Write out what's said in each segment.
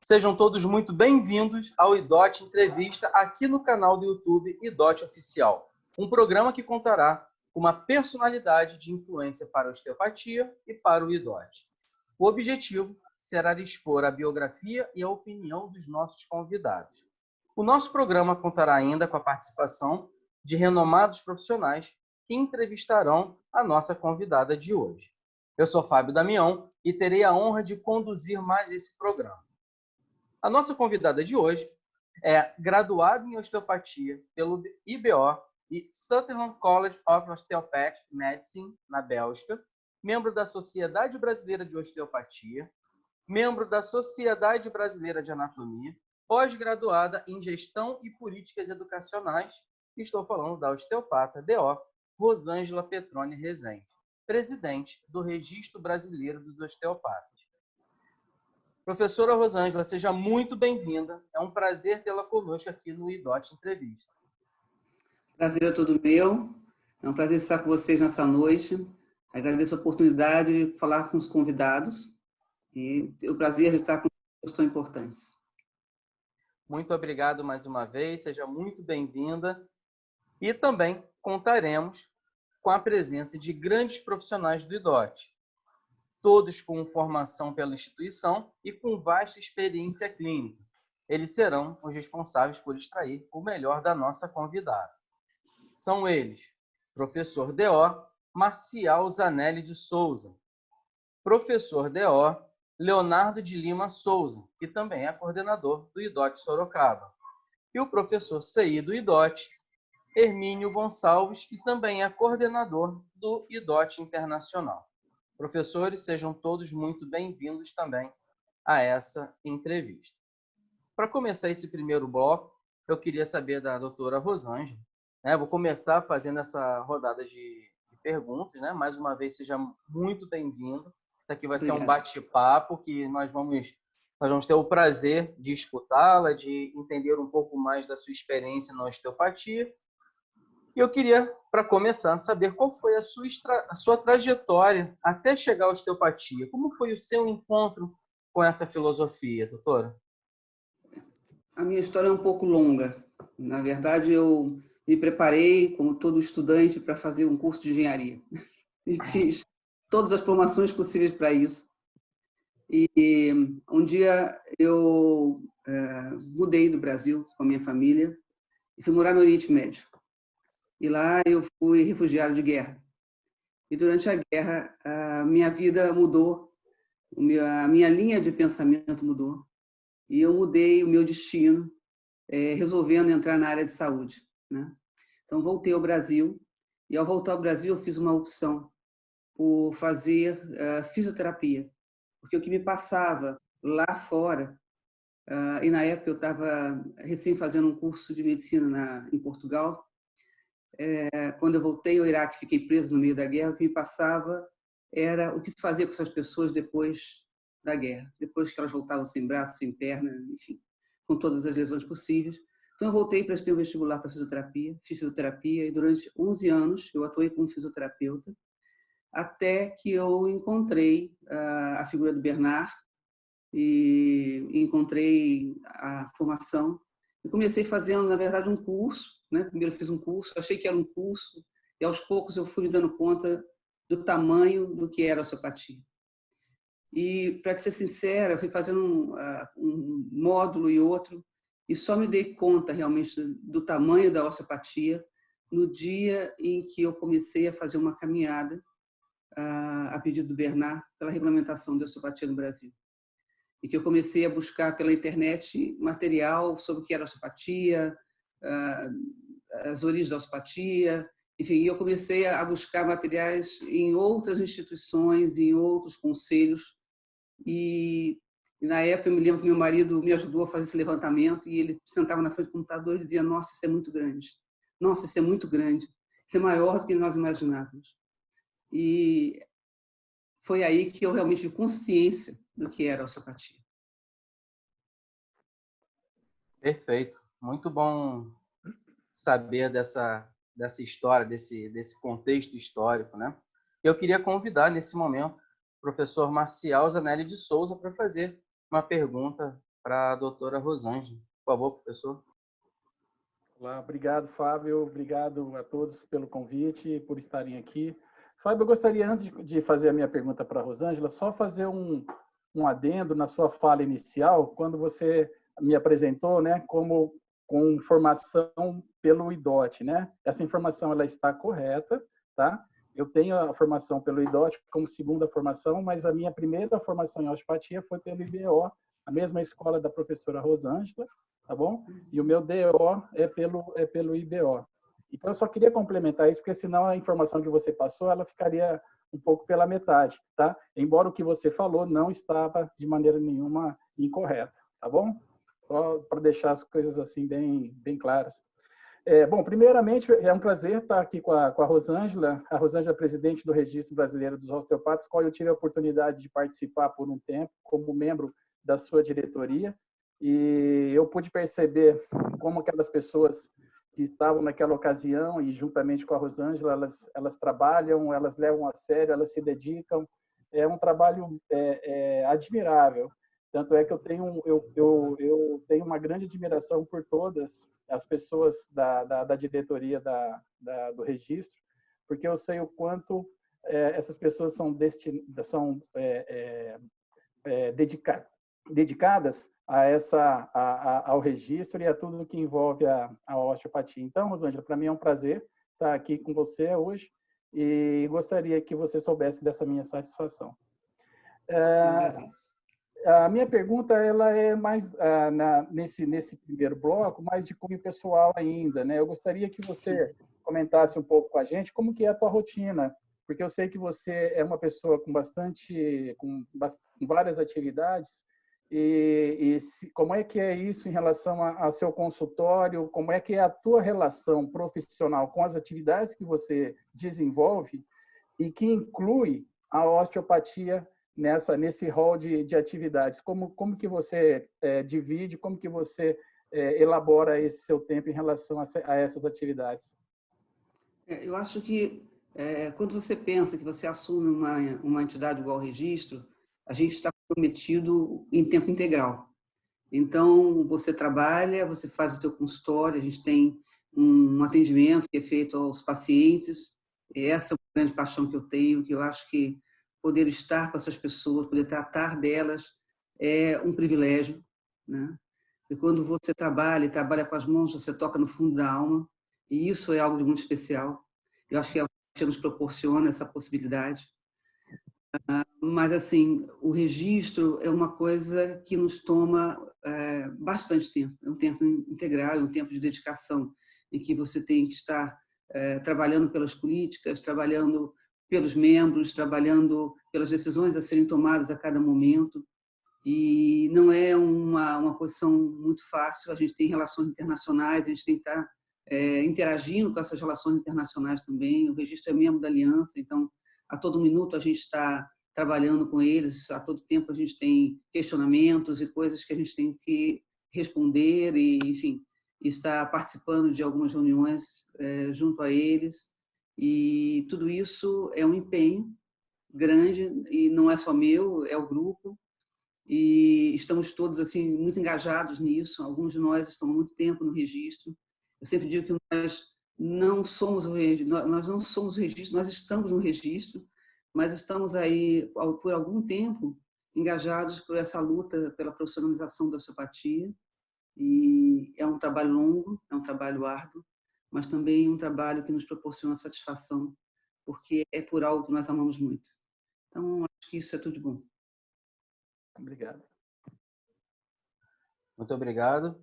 Sejam todos muito bem-vindos ao IDOT Entrevista aqui no canal do YouTube IDOT Oficial, um programa que contará com uma personalidade de influência para a osteopatia e para o IDOT. O objetivo será expor a biografia e a opinião dos nossos convidados. O nosso programa contará ainda com a participação de renomados profissionais que entrevistarão a nossa convidada de hoje. Eu sou Fábio Damião e terei a honra de conduzir mais esse programa. A nossa convidada de hoje é graduada em osteopatia pelo IBO e Sutherland College of Osteopathic Medicine, na Bélgica, membro da Sociedade Brasileira de Osteopatia, membro da Sociedade Brasileira de Anatomia, pós-graduada em Gestão e Políticas Educacionais. Estou falando da osteopata DO Rosângela Petroni Rezende, presidente do Registro Brasileiro dos Osteopatas. Professora Rosângela, seja muito bem-vinda. É um prazer tê-la conosco aqui no IDOT Entrevista. Prazer é todo meu. É um prazer estar com vocês nessa noite. Agradeço a oportunidade de falar com os convidados e ter o prazer de estar com pessoas tão importantes. Muito obrigado mais uma vez. Seja muito bem-vinda. E também contaremos com a presença de grandes profissionais do IDOT, todos com formação pela instituição e com vasta experiência clínica. Eles serão os responsáveis por extrair o melhor da nossa convidada. São eles, professor DO Marcial Zanelli de Souza, professor DO Leonardo de Lima Souza, que também é coordenador do IDOT Sorocaba, e o professor CI do IDOT, Hermínio Gonçalves, que também é coordenador do IDOT Internacional. Professores, sejam todos muito bem-vindos também a essa entrevista. Para começar esse primeiro bloco, eu queria saber da doutora Rosângela, né? Vou começar fazendo essa rodada de perguntas, né? Mais uma vez, seja muito bem-vindo. Isso aqui vai ser um bate-papo que nós vamos ter o prazer de escutá-la, de entender um pouco mais da sua experiência na osteopatia. E eu queria, para começar, saber qual foi a sua trajetória até chegar à osteopatia. Como foi o seu encontro com essa filosofia, doutora? A minha história é um pouco longa. Na verdade, eu me preparei, como todo estudante, para fazer um curso de engenharia. E fiz todas as formações possíveis para isso. E um dia eu mudei do Brasil com a minha família e fui morar no Oriente Médio. E lá eu fui refugiado de guerra. E durante a guerra, a minha vida mudou, a minha linha de pensamento mudou. E eu mudei o meu destino, resolvendo entrar na área de saúde, né? Então, voltei ao Brasil. E ao voltar ao Brasil, eu fiz uma opção por fazer fisioterapia. Porque o que me passava lá fora, e na época eu estava recém fazendo um curso de medicina em Portugal, quando eu voltei ao Iraque, fiquei preso no meio da guerra, o que me passava era o que se fazia com essas pessoas depois da guerra, depois que elas voltavam sem braço, sem perna, enfim, com todas as lesões possíveis. Então eu voltei, prestei um vestibular para fisioterapia, fiz fisioterapia e durante 11 anos eu atuei como fisioterapeuta, até que eu encontrei a figura do Bernard e encontrei a formação. Eu comecei fazendo, na verdade, um curso, né? Primeiro fiz um curso, achei que era um curso, e aos poucos eu fui me dando conta do tamanho do que era a osteopatia. E, para ser sincera, eu fui fazendo um módulo e outro, e só me dei conta realmente do tamanho da osteopatia no dia em que eu comecei a fazer uma caminhada, a pedido do Bernard, pela regulamentação da osteopatia no Brasil. E que eu comecei a buscar pela internet material sobre o que era osteopatia, as origens da osteopatia, enfim, eu comecei a buscar materiais em outras instituições, em outros conselhos, e na época eu me lembro que meu marido me ajudou a fazer esse levantamento, e ele sentava na frente do computador e dizia: nossa, isso é muito grande, nossa, isso é muito grande, isso é maior do que nós imaginávamos. E foi aí que eu realmente tive consciência do que era a osteopatia. Perfeito. Muito bom saber dessa história, desse contexto histórico, né? Eu queria convidar, nesse momento, o professor Marcial Zanelli de Souza para fazer uma pergunta para a doutora Rosângela. Por favor, professor. Olá, obrigado, Fábio. Obrigado a todos pelo convite e por estarem aqui. Fábio, eu gostaria, antes de fazer a minha pergunta para a Rosângela, só fazer um adendo na sua fala inicial, quando você me apresentou, né, como com formação pelo IDOT, né? Essa informação ela está correta, tá? Eu tenho a formação pelo IDOT como segunda formação, mas a minha primeira formação em osteopatia foi pelo IBO, a mesma escola da professora Rosângela, tá bom? E o meu DO é pelo IBO. Então, eu só queria complementar isso, porque senão a informação que você passou, ela ficaria um pouco pela metade, tá? Embora o que você falou não estava de maneira nenhuma incorreta, tá bom? Só para deixar as coisas assim bem claras. Bom, primeiramente, é um prazer estar aqui com a Rosângela. A Rosângela é presidente do Registro Brasileiro dos Osteopatas, qual eu tive a oportunidade de participar por um tempo como membro da sua diretoria. E eu pude perceber como aquelas pessoas que estavam naquela ocasião e juntamente com a Rosângela, elas trabalham, elas levam a sério, elas se dedicam. É um trabalho admirável. Tanto é que eu tenho uma grande admiração por todas as pessoas da diretoria do registro, porque eu sei o quanto essas pessoas são dedicadas ao registro e a tudo que envolve a osteopatia. Então, Rosângela, para mim é um prazer estar aqui com você hoje e gostaria que você soubesse dessa minha satisfação. A minha pergunta ela é mais nesse primeiro bloco, mais de cunho pessoal ainda, né? Eu gostaria que você comentasse um pouco com a gente como que é a tua rotina, porque eu sei que você é uma pessoa com várias atividades como é que é isso em relação a seu consultório, como é que é a tua relação profissional com as atividades que você desenvolve e que inclui a osteopatia nesse rol de atividades. Como que você divide, como que você elabora esse seu tempo em relação a essas atividades? Eu acho que quando você pensa que você assume uma entidade igual ao registro, a gente está comprometido em tempo integral. Então, você trabalha, você faz o seu consultório, a gente tem um atendimento que é feito aos pacientes, e essa é uma grande paixão que eu tenho, que eu acho que poder estar com essas pessoas, poder tratar delas é um privilégio, né? E quando você trabalha com as mãos, você toca no fundo da alma, e isso é algo de muito especial. Eu acho que a arte nos proporciona essa possibilidade. Mas, assim, o registro é uma coisa que nos toma bastante tempo. É um tempo integral, é um tempo de dedicação, em que você tem que estar trabalhando pelas políticas, trabalhando pelos membros, trabalhando pelas decisões a serem tomadas a cada momento. E não é uma posição muito fácil. A gente tem relações internacionais, a gente tem que estar interagindo com essas relações internacionais também. O registro é membro da aliança, então, a todo minuto a gente está trabalhando com eles, a todo tempo a gente tem questionamentos e coisas que a gente tem que responder e, enfim, estar participando de algumas reuniões junto a eles. E tudo isso é um empenho grande e não é só meu, é o grupo. E estamos todos assim muito engajados nisso. Alguns de nós estão há muito tempo no registro. Eu sempre digo que nós não somos o registro, nós estamos no registro, mas estamos aí por algum tempo engajados por essa luta pela profissionalização da osteopatia. E é um trabalho longo, é um trabalho árduo, mas também um trabalho que nos proporciona satisfação, porque é por algo que nós amamos muito. Então, acho que isso é tudo de bom. Obrigado. Muito obrigado.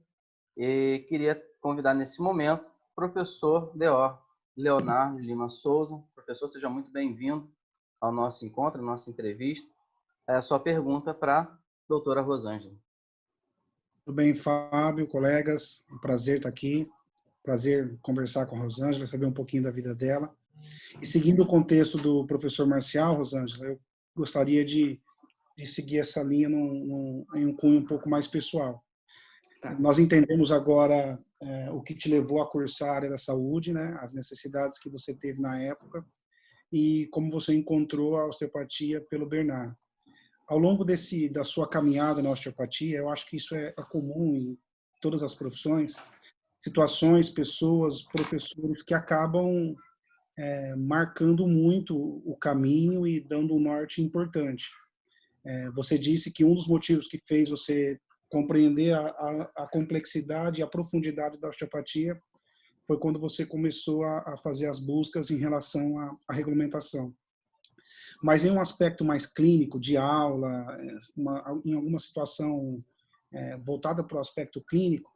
E queria convidar nesse momento o professor D.O. Leonardo Lima Souza. Professor, seja muito bem-vindo ao nosso encontro, à nossa entrevista. A sua pergunta para a doutora Rosângela. Tudo bem, Fábio, colegas? Um prazer estar aqui. Prazer conversar com a Rosângela, saber um pouquinho da vida dela. E seguindo o contexto do professor Marcial, Rosângela, eu gostaria de seguir essa linha em um cunho um pouco mais pessoal. Tá. Nós entendemos agora o que te levou a cursar a área da saúde, né? As necessidades que você teve na época e como você encontrou a osteopatia pelo Bernard. ao longo da sua caminhada na osteopatia, eu acho que isso é comum em todas as profissões, situações, pessoas, professores que acabam marcando muito o caminho e dando um norte importante. Você disse que um dos motivos que fez você compreender a complexidade e a profundidade da osteopatia foi quando você começou a fazer as buscas em relação à regulamentação. Mas em um aspecto mais clínico, de aula, em alguma situação voltada para o aspecto clínico,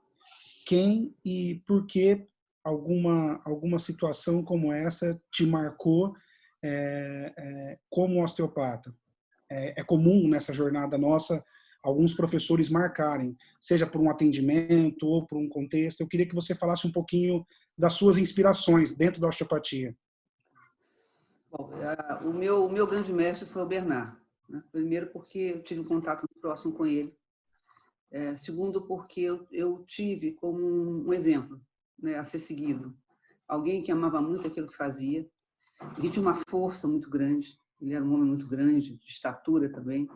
quem e por que alguma situação como essa te marcou como osteopata? É comum nessa jornada nossa alguns professores marcarem, seja por um atendimento ou por um contexto. Eu queria que você falasse um pouquinho das suas inspirações dentro da osteopatia. Bom, o meu grande mestre foi o Bernard, né? Primeiro porque eu tive um contato muito próximo com ele. Segundo porque eu tive como um exemplo, né, a ser seguido. Alguém que amava muito aquilo que fazia, que tinha uma força muito grande. Ele era um homem muito grande, de estatura também,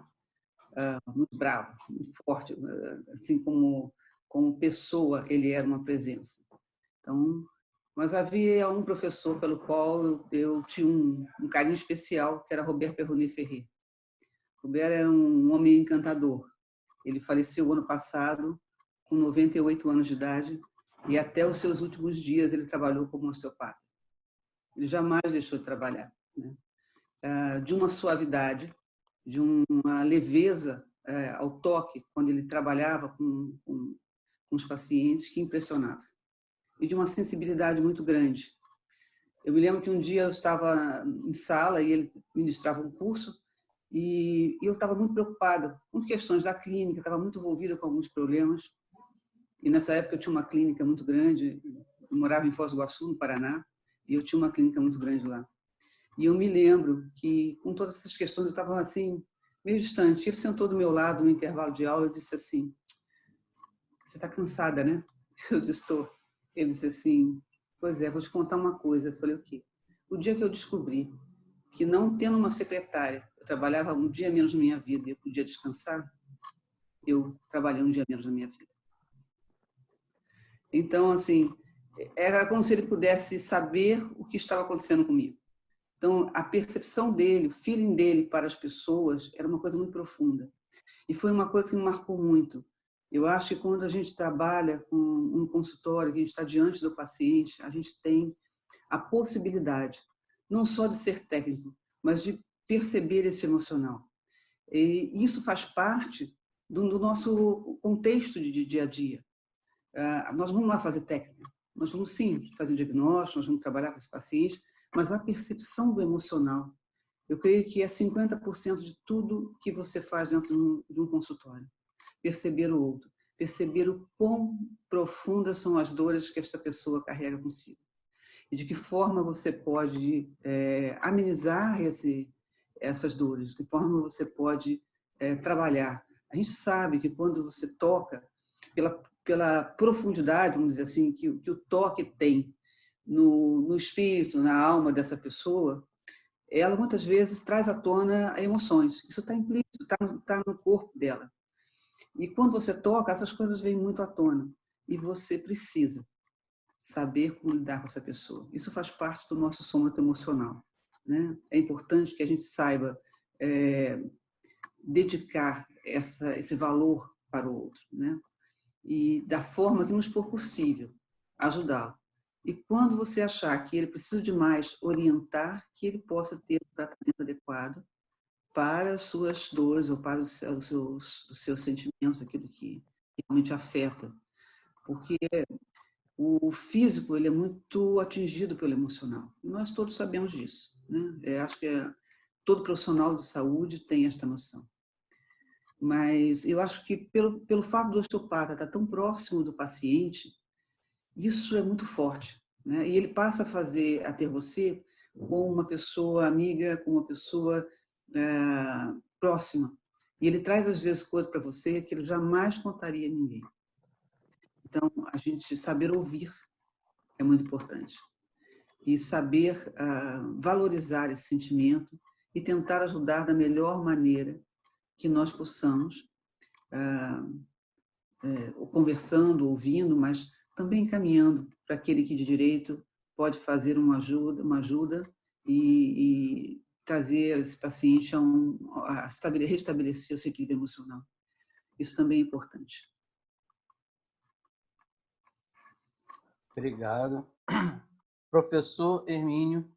muito bravo, muito forte, assim como pessoa ele era uma presença. Então, mas havia um professor pelo qual eu tinha um carinho especial, que era Robert Perroni-Ferrer. Robert era um homem encantador. Ele faleceu ano passado, com 98 anos de idade, e até os seus últimos dias ele trabalhou como osteopata. Ele jamais deixou de trabalhar, né? De uma suavidade, de uma leveza ao toque, quando ele trabalhava com os pacientes, que impressionava. E de uma sensibilidade muito grande. Eu me lembro que um dia eu estava em sala e ele ministrava um curso e eu estava muito preocupada com questões da clínica, estava muito envolvida com alguns problemas. E nessa época eu tinha uma clínica muito grande, eu morava em Foz do Iguaçu, no Paraná, e eu tinha uma clínica muito grande lá. E eu me lembro que, com todas essas questões, eu estava assim, meio distante. Ele sentou do meu lado no intervalo de aula e disse assim: "Você está cansada, né?" Eu disse: "Estou." Ele disse assim: "Pois é, vou te contar uma coisa." Eu falei: "O quê?" O dia que eu descobri que, não tendo uma secretária, eu trabalhava um dia menos na minha vida e eu podia descansar, eu trabalhei um dia menos na minha vida. Então, assim, era como se ele pudesse saber o que estava acontecendo comigo. Então, a percepção dele, o feeling dele para as pessoas era uma coisa muito profunda. E foi uma coisa que me marcou muito. Eu acho que quando a gente trabalha com um consultório, que a gente está diante do paciente, a gente tem a possibilidade, não só de ser técnico, mas de perceber esse emocional. E isso faz parte do nosso contexto de dia a dia. Nós vamos lá fazer técnica, nós vamos sim fazer um diagnóstico, nós vamos trabalhar com esse paciente, mas a percepção do emocional, eu creio que é 50% de tudo que você faz dentro de um consultório. Perceber o outro, perceber o quão profundas são as dores que esta pessoa carrega consigo. E de que forma você pode amenizar essas dores, de que forma você pode trabalhar. A gente sabe que quando você toca, pela profundidade, vamos dizer assim, que o toque tem no espírito, na alma dessa pessoa, ela muitas vezes traz à tona emoções. Isso está implícito, está no corpo dela. E quando você toca, essas coisas vêm muito à tona. E você precisa saber como lidar com essa pessoa. Isso faz parte do nosso sômato emocional, né? É importante que a gente saiba dedicar esse valor para o outro, né? E da forma que nos for possível, ajudá-lo. E quando você achar que ele precisa de mais, orientar que ele possa ter um tratamento adequado para as suas dores ou para os seus sentimentos, aquilo que realmente afeta. Porque o físico ele é muito atingido pelo emocional. E nós todos sabemos disso, né? Acho que todo profissional de saúde tem esta noção. Mas eu acho que pelo fato do osteopata estar tão próximo do paciente, isso é muito forte, né? E ele passa a ter você como uma pessoa amiga, como uma pessoa próxima. E ele traz, às vezes, coisas para você que ele jamais contaria a ninguém. Então, a gente saber ouvir é muito importante. E saber valorizar esse sentimento e tentar ajudar da melhor maneira que nós possamos, conversando, ouvindo, mas também caminhando para aquele que de direito pode fazer uma ajuda e trazer esse paciente a restabelecer o seu equilíbrio emocional. Isso também é importante. Obrigado. Professor Hermínio,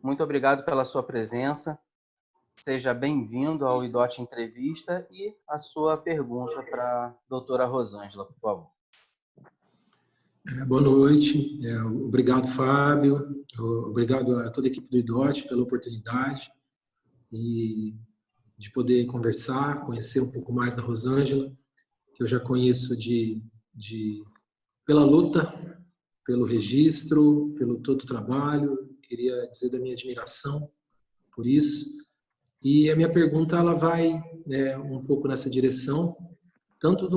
muito obrigado pela sua presença. Seja bem-vindo ao IDOT Entrevista e a sua pergunta para a doutora Rosângela, por favor. Boa noite. Obrigado, Fábio. Obrigado a toda a equipe do IDOT pela oportunidade e de poder conversar, conhecer um pouco mais da Rosângela, que eu já conheço pela luta, pelo registro, pelo todo o trabalho. Queria dizer da minha admiração por isso. E a minha pergunta ela vai um pouco nessa direção, tanto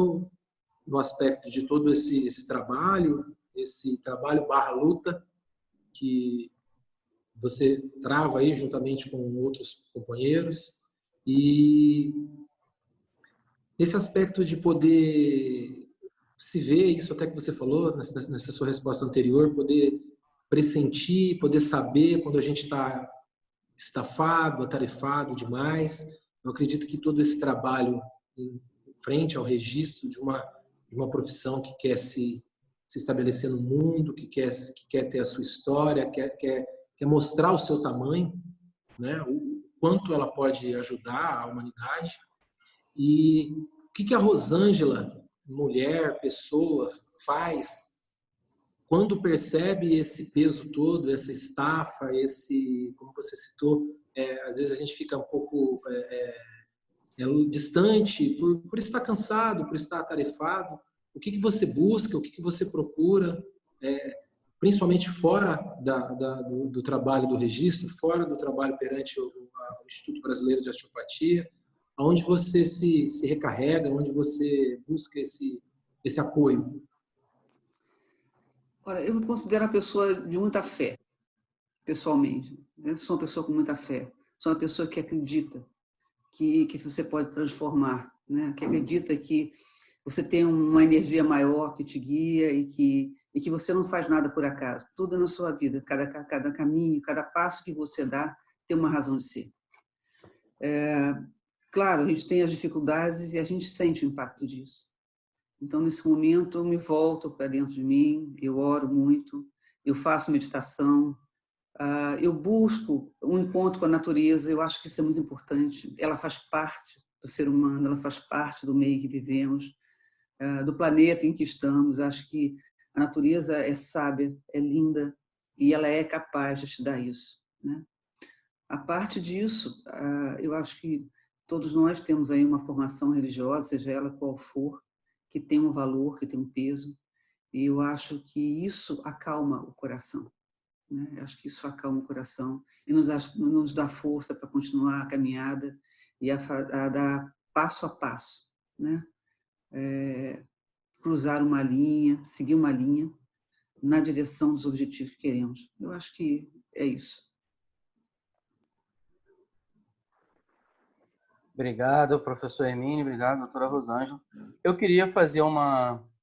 no aspecto de todo esse trabalho /luta, que você trava aí juntamente com outros companheiros, e nesse aspecto de poder se ver, isso até que você falou nessa sua resposta anterior, poder pressentir, poder saber quando a gente está estafado, atarefado demais. Eu acredito que todo esse trabalho em frente ao registro de uma profissão que quer se estabelecer no mundo, que quer ter a sua história, quer mostrar o seu tamanho, né? O quanto ela pode ajudar a humanidade. E o que a Rosângela, mulher, pessoa, faz quando percebe esse peso todo, essa estafa, como você citou, às vezes a gente fica um pouco distante por estar cansado, por estar atarefado. O que você busca, o que você procura, principalmente fora do trabalho do registro, fora do trabalho perante o Instituto Brasileiro de Osteopatia, onde você se recarrega, onde você busca esse apoio? Olha, eu me considero uma pessoa de muita fé, pessoalmente. Eu sou uma pessoa com muita fé. Sou uma pessoa que acredita que você pode transformar, né? Que acredita que você tem uma energia maior que te guia e que você não faz nada por acaso. Tudo na sua vida, cada caminho, cada passo que você dá tem uma razão de ser. Claro, a gente tem as dificuldades e a gente sente o impacto disso. Então, nesse momento, eu me volto para dentro de mim, eu oro muito, eu faço meditação, eu busco um encontro com a natureza. Eu acho que isso é muito importante. Ela faz parte do ser humano, ela faz parte do meio que vivemos, do planeta em que estamos. Acho que a natureza é sábia, é linda e ela é capaz de te dar isso, né? A parte disso, eu acho que todos nós temos aí uma formação religiosa, seja ela qual for, que tem um valor, que tem um peso, e eu acho que isso acalma o coração, né? Eu acho que isso acalma o coração e nos dá força para continuar a caminhada e a dar passo a passo, né? Cruzar uma linha, seguir uma linha na direção dos objetivos que queremos. Eu acho que é isso. Obrigado, professor Hermínio. Obrigado, doutora Rosângela. Eu queria fazer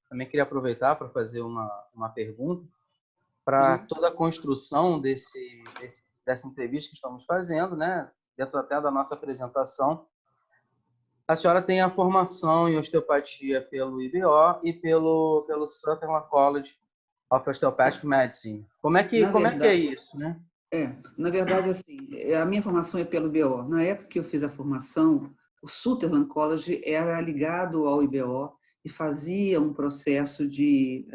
também queria aproveitar para fazer uma pergunta para toda a construção dessa entrevista que estamos fazendo, né? Dentro até da nossa apresentação. A senhora tem a formação em osteopatia pelo IBO e pelo Sutherland College of Osteopathic Medicine. Como é que é isso, né? Na verdade, assim, a minha formação é pelo IBO. Na época que eu fiz a formação, o Sutherland College era ligado ao IBO e fazia um processo de...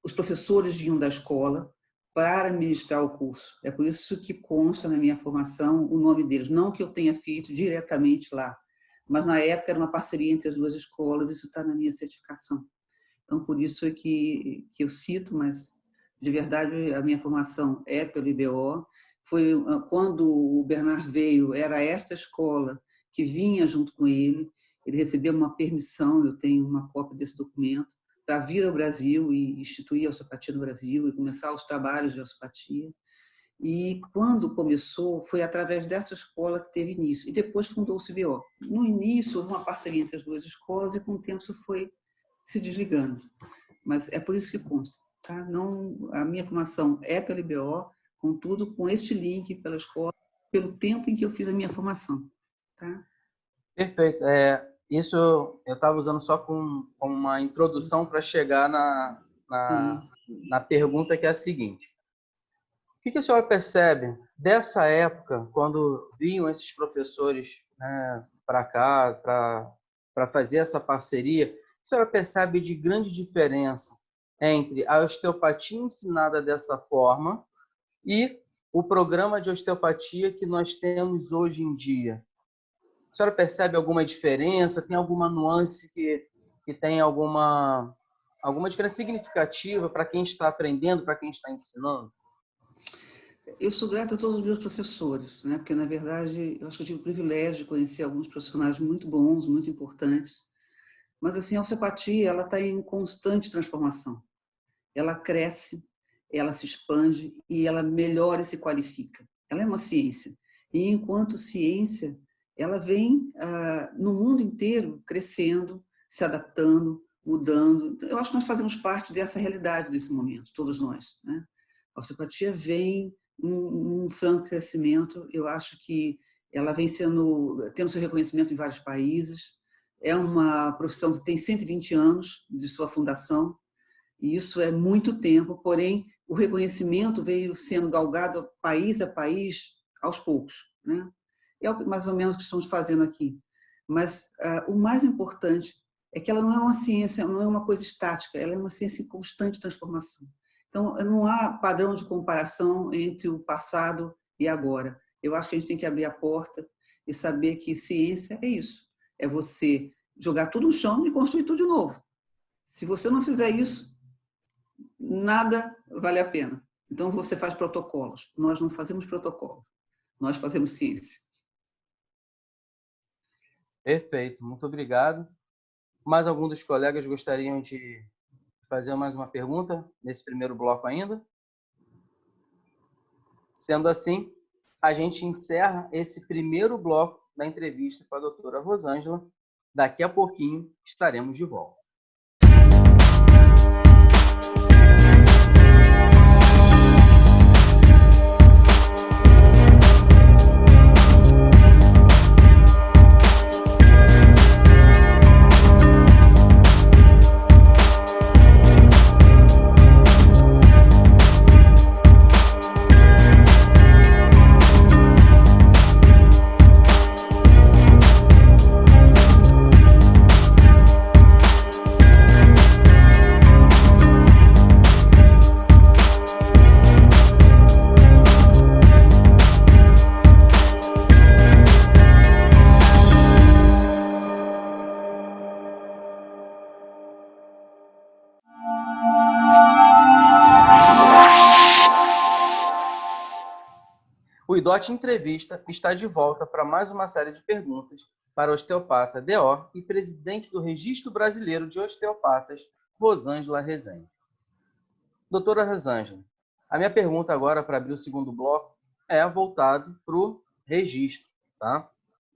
os professores vinham da escola para ministrar o curso. É por isso que consta na minha formação o nome deles. Não que eu tenha feito diretamente lá, mas na época era uma parceria entre as duas escolas, isso está na minha certificação. Então, por isso é que eu cito, mas de verdade a minha formação é pelo IBO. Foi quando o Bernard veio, era esta escola que vinha junto com ele recebeu uma permissão, eu tenho uma cópia desse documento, para vir ao Brasil e instituir a osteopatia no Brasil e começar os trabalhos de osteopatia. E quando começou, foi através dessa escola que teve início. E depois fundou-se o IBO. No início, houve uma parceria entre as duas escolas e com o tempo isso foi se desligando. Mas é por isso que consta. Tá? Não, a minha formação é pela IBO, contudo, com este link pela escola, pelo tempo em que eu fiz a minha formação. Tá? Perfeito. Isso eu estava usando só como uma introdução para chegar na pergunta que é a seguinte. O que a senhora percebe dessa época, quando vinham esses professores, né, para cá, para fazer essa parceria, o que a senhora percebe de grande diferença entre a osteopatia ensinada dessa forma e o programa de osteopatia que nós temos hoje em dia? A senhora percebe alguma diferença? Tem alguma nuance que tem alguma diferença significativa para quem está aprendendo, para quem está ensinando? Eu sou grata a todos os meus professores, né? Porque, na verdade, eu acho que eu tive o privilégio de conhecer alguns profissionais muito bons, muito importantes. Mas, assim, a osteopatia, ela está em constante transformação. Ela cresce, ela se expande e ela melhora e se qualifica. Ela é uma ciência. E, enquanto ciência, ela vem, no mundo inteiro, crescendo, se adaptando, mudando. Eu acho que nós fazemos parte dessa realidade desse momento, todos nós, né? A osteopatia vem um franco crescimento. Eu acho que ela vem tendo seu reconhecimento em vários países. É uma profissão que tem 120 anos de sua fundação, e isso é muito tempo, porém, o reconhecimento veio sendo galgado país a país aos poucos, né? É mais ou menos o que estamos fazendo aqui. Mas o mais importante é que ela não é uma ciência, não é uma coisa estática, ela é uma ciência em constante transformação. Então, não há padrão de comparação entre o passado e agora. Eu acho que a gente tem que abrir a porta e saber que ciência é isso. É você jogar tudo no chão e construir tudo de novo. Se você não fizer isso, nada vale a pena. Então, você faz protocolos. Nós não fazemos protocolo. Nós fazemos ciência. Perfeito. Muito obrigado. Mais algum dos colegas gostariam de fazer mais uma pergunta nesse primeiro bloco ainda? Sendo assim, a gente encerra esse primeiro bloco da entrevista com a doutora Rosângela. Daqui a pouquinho estaremos de volta. O IDOT Entrevista está de volta para mais uma série de perguntas para a osteopata DO e presidente do Registro Brasileiro de Osteopatas, Rosângela Rezende. Doutora Rosângela, a minha pergunta agora para abrir o segundo bloco é voltado para o registro, tá?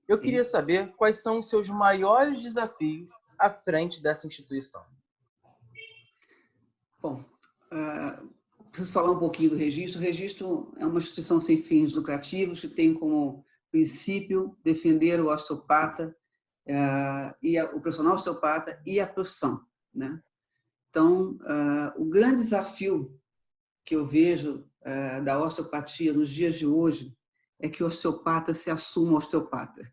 Eu queria saber quais são os seus maiores desafios à frente dessa instituição. Bom, preciso falar um pouquinho do registro. O registro é uma instituição sem fins lucrativos que tem como princípio defender o osteopata, o profissional osteopata e a profissão, né? Então, o grande desafio que eu vejo da osteopatia nos dias de hoje é que o osteopata se assuma osteopata.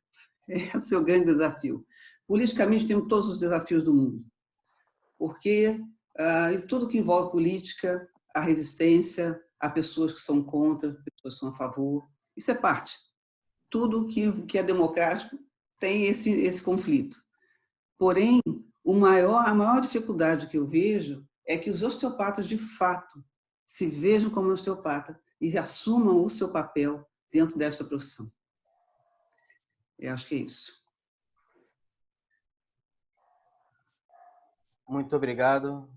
Esse é o grande desafio. Politicamente, temos todos os desafios do mundo, porque em tudo que envolve política, há resistência, há pessoas que são contra, pessoas que são a favor. Isso é parte. Tudo que é democrático tem esse conflito. Porém, a maior dificuldade que eu vejo é que os osteopatas, de fato, se vejam como osteopata e assumam o seu papel dentro desta profissão. Eu acho que é isso. Muito obrigado,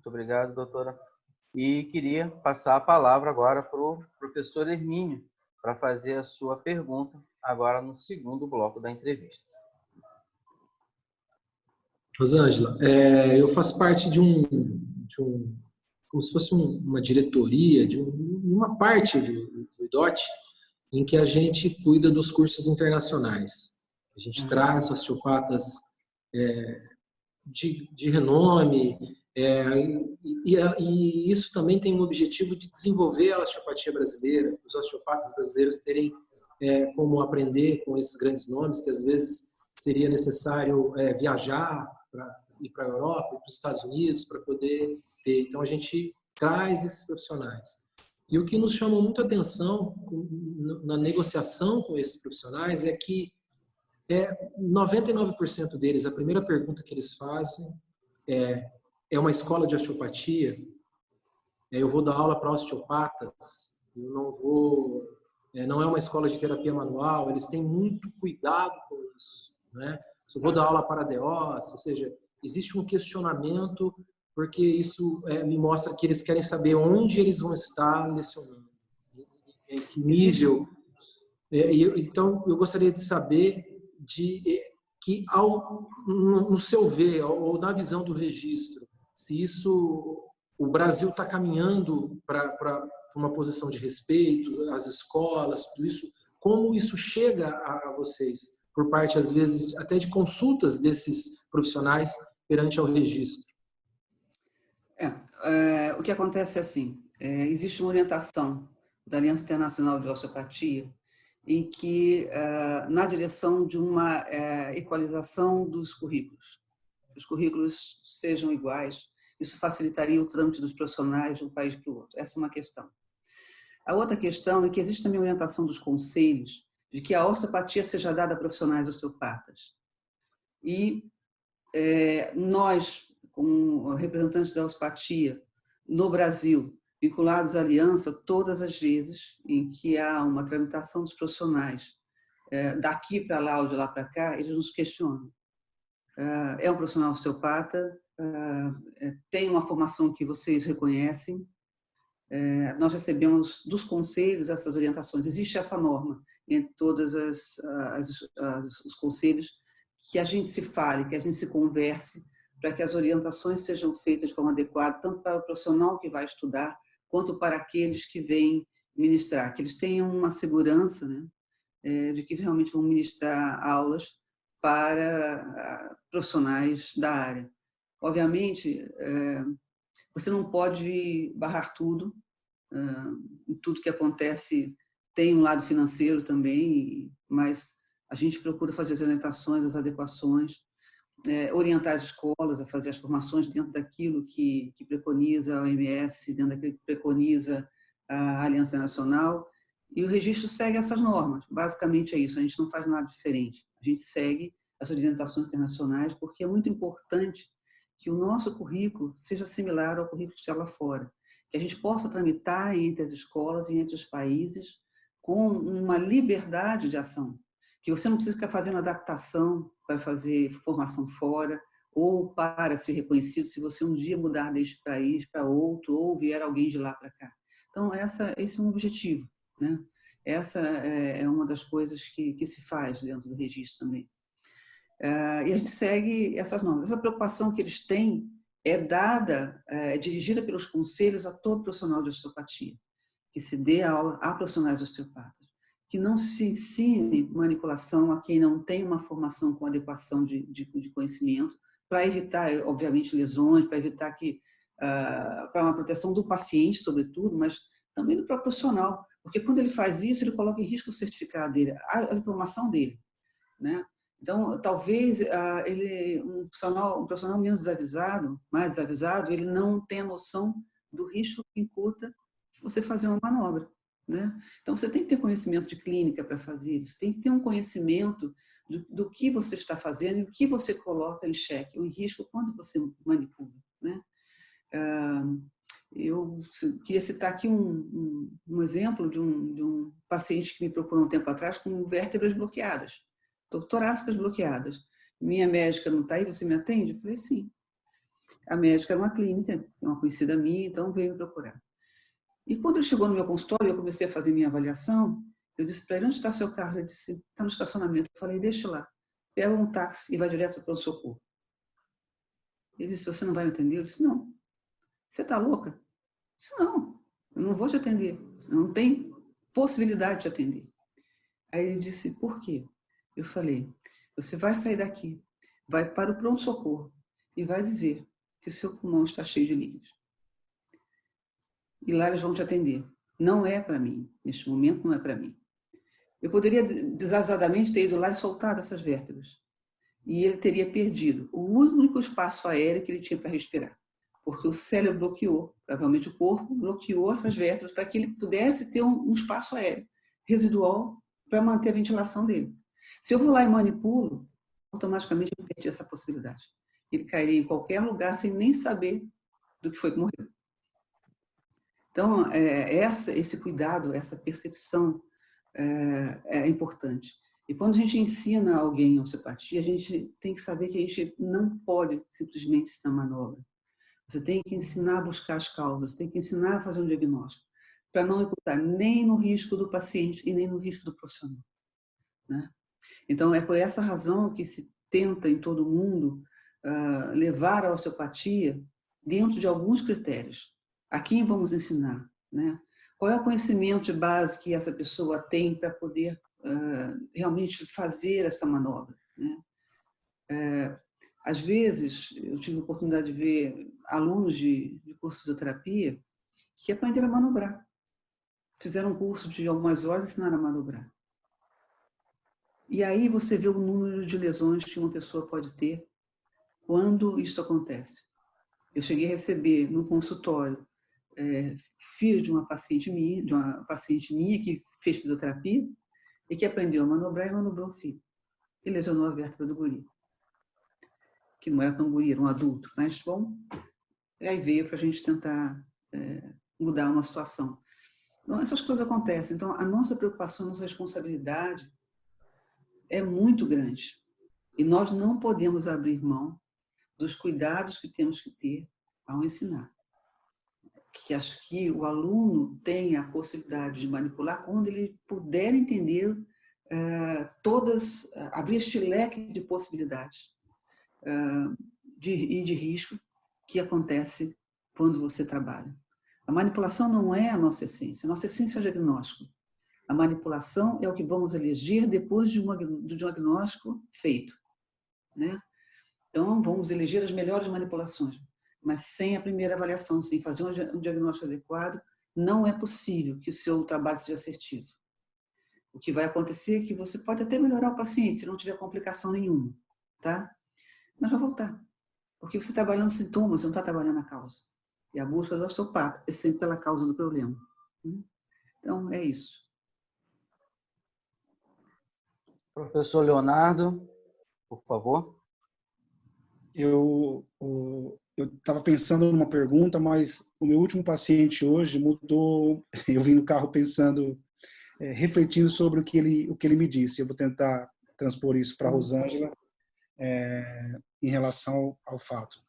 doutora. E queria passar a palavra agora para o professor Hermínio, para fazer a sua pergunta, agora no segundo bloco da entrevista. Rosângela, eu faço parte de como se fosse uma diretoria, de uma parte do IDOT, em que a gente cuida dos cursos internacionais. A gente traz osteopatas de renome, e isso também tem um objetivo de desenvolver a osteopatia brasileira, os osteopatas brasileiros terem como aprender com esses grandes nomes, que às vezes seria necessário viajar para ir para a Europa, para os Estados Unidos, para poder ter. Então, a gente traz esses profissionais. E o que nos chama muito a atenção na negociação com esses profissionais é que 99% deles, a primeira pergunta que eles fazem é uma escola de osteopatia? Eu vou dar aula para osteopatas? Eu não vou... não é uma escola de terapia manual? Eles têm muito cuidado com isso, né? Se eu vou dar aula para DOs, ou seja, existe um questionamento, porque isso me mostra que eles querem saber onde eles vão estar lecionando, em que nível. Então, eu gostaria de saber que, no seu ver, ou na visão do registro, se isso, o Brasil está caminhando para uma posição de respeito, as escolas, tudo isso, como isso chega a vocês, por parte, às vezes, até de consultas desses profissionais perante ao registro? O que acontece é assim, existe uma orientação da Aliança Internacional de Osteopatia em que, na direção de uma equalização dos currículos. Os currículos sejam iguais, isso facilitaria o trâmite dos profissionais de um país para o outro. Essa é uma questão. A outra questão é que existe também a orientação dos conselhos de que a osteopatia seja dada a profissionais osteopatas. E nós, como representantes da osteopatia no Brasil, vinculados à aliança, todas as vezes em que há uma tramitação dos profissionais daqui para lá ou de lá para cá, eles nos questionam. É um profissional osteopata, tem uma formação que vocês reconhecem, nós recebemos dos conselhos essas orientações. Existe essa norma entre todos os conselhos, que a gente se fale, que a gente se converse, para que as orientações sejam feitas de forma adequada, tanto para o profissional que vai estudar, quanto para aqueles que vêm ministrar, que eles tenham uma segurança, né, de que realmente vão ministrar aulas para profissionais da área. Obviamente, você não pode barrar tudo, tudo que acontece tem um lado financeiro também, mas a gente procura fazer as orientações, as adequações, orientar as escolas a fazer as formações dentro daquilo que preconiza a OMS, dentro daquilo que preconiza a Aliança Nacional, e o registro segue essas normas. Basicamente é isso, a gente não faz nada diferente. A gente segue as orientações internacionais, porque é muito importante que o nosso currículo seja similar ao currículo que está lá fora, que a gente possa tramitar entre as escolas e entre os países com uma liberdade de ação, que você não precisa ficar fazendo adaptação para fazer formação fora ou para ser reconhecido se você um dia mudar deste país para outro ou vier alguém de lá para cá. Então, esse é um objetivo, né? Essa é uma das coisas que se faz dentro do registro também. E a gente segue essas normas. Essa preocupação que eles têm é dada, dirigida pelos conselhos a todo profissional de osteopatia, que se dê aula a profissionais osteopatas, que não se ensine manipulação a quem não tem uma formação com adequação de conhecimento, para evitar, obviamente, lesões, para evitar que, para uma proteção do paciente, sobretudo, mas também do próprio profissional, porque quando ele faz isso, ele coloca em risco o certificado dele, a diplomação dele, né? Então, talvez um profissional menos desavisado, mais desavisado, ele não tenha noção do risco que imputa você fazer uma manobra, né? Então, você tem que ter conhecimento de clínica para fazer isso, tem que ter um conhecimento do que você está fazendo e o que você coloca em xeque, ou em risco, quando você manipula, né? Eu queria citar aqui um exemplo de um paciente que me procurou um tempo atrás com vértebras bloqueadas, torácicas bloqueadas. Minha médica não está aí, você me atende? Eu falei, sim. A médica era uma clínica, uma conhecida minha, então veio me procurar. E quando ele chegou no meu consultório, eu comecei a fazer minha avaliação, eu disse para ele, onde está seu carro? Ele disse, está no estacionamento. Eu falei, deixa lá, pega um táxi e vai direto para o pronto-socorro. Ele disse, você não vai me atender? Eu disse, não. Você está louca? Eu disse, não, eu não vou te atender. Não tem possibilidade de te atender. Aí ele disse, por quê? Eu falei, você vai sair daqui, vai para o pronto-socorro e vai dizer que o seu pulmão está cheio de líquidos. E lá eles vão te atender. Não é para mim. Neste momento, não é para mim. Eu poderia, desavisadamente, ter ido lá e soltado essas vértebras. E ele teria perdido o único espaço aéreo que ele tinha para respirar. Porque o cérebro bloqueou, provavelmente o corpo bloqueou essas vértebras para que ele pudesse ter um espaço aéreo residual para manter a ventilação dele. Se eu vou lá e manipulo, automaticamente eu perdi essa possibilidade. Ele cairia em qualquer lugar sem nem saber do que foi que morreu. Então, esse cuidado, essa percepção é importante. E quando a gente ensina alguém osteopatia, a gente tem que saber que a gente não pode simplesmente ensinar manobra. Você tem que ensinar a buscar as causas, você tem que ensinar a fazer um diagnóstico, para não imputar nem no risco do paciente e nem no risco do profissional, né? Então, é por essa razão que se tenta em todo mundo levar a osteopatia dentro de alguns critérios. A quem vamos ensinar, né? Qual é o conhecimento de base que essa pessoa tem para poder realmente fazer essa manobra, né? Às vezes, eu tive a oportunidade de ver alunos de curso de fisioterapia que aprenderam a manobrar. Fizeram um curso de algumas horas e ensinaram a manobrar. E aí você vê o número de lesões que uma pessoa pode ter quando isso acontece. Eu cheguei a receber no consultório filho de uma paciente minha que fez fisioterapia e que aprendeu a manobrar e manobrou o filho. E lesionou a vértebra do guri. Que não era tão guri, era um adulto. Mas, bom, aí veio para a gente tentar mudar uma situação. Então, essas coisas acontecem. Então, a nossa preocupação, a nossa responsabilidade é muito grande. E nós não podemos abrir mão dos cuidados que temos que ter ao ensinar. Que acho que o aluno tenha a possibilidade de manipular quando ele puder entender abrir este leque de possibilidades e de risco que acontece quando você trabalha. A manipulação não é a nossa essência é o diagnóstico. A manipulação é o que vamos eleger depois do diagnóstico feito, né? Então, vamos eleger as melhores manipulações, mas sem a primeira avaliação, sem fazer um diagnóstico adequado, não é possível que o seu trabalho seja assertivo. O que vai acontecer é que você pode até melhorar o paciente se não tiver complicação nenhuma, tá? Mas vai voltar, porque você está trabalhando sintomas, você não está trabalhando a causa. E a busca do osteopata é sempre pela causa do problema. Então, é isso. Professor Leonardo, por favor. Eu estava pensando numa pergunta, mas o meu último paciente hoje mudou. Eu vim no carro pensando, refletindo sobre o que ele me disse. Eu vou tentar transpor isso para a Rosângela em relação ao fato.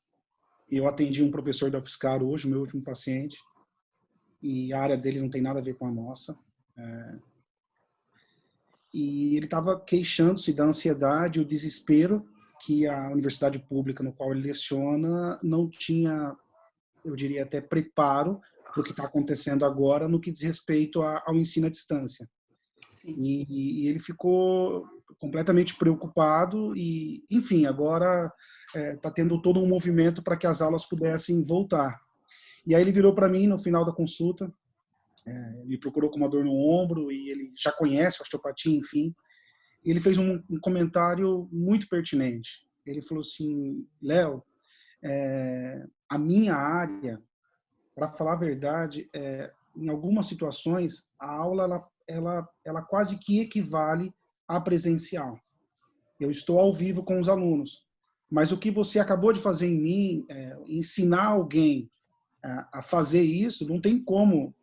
Eu atendi um professor da UFSCar hoje, meu último paciente, e a área dele não tem nada a ver com a nossa. E ele estava queixando-se da ansiedade e o desespero que a universidade pública no qual ele leciona não tinha, eu diria até, preparo para o que está acontecendo agora no que diz respeito ao ensino à distância. E ele ficou completamente preocupado e, enfim, agora está tendo todo um movimento para que as aulas pudessem voltar. E aí ele virou para mim no final da consulta, me procurou com uma dor no ombro e ele já conhece a osteopatia, enfim. E ele fez um comentário muito pertinente. Ele falou assim, Léo, a minha área, para falar a verdade, em algumas situações, a aula ela quase que equivale à presencial. Eu estou ao vivo com os alunos. Mas o que você acabou de fazer em mim, ensinar alguém a fazer isso, não tem como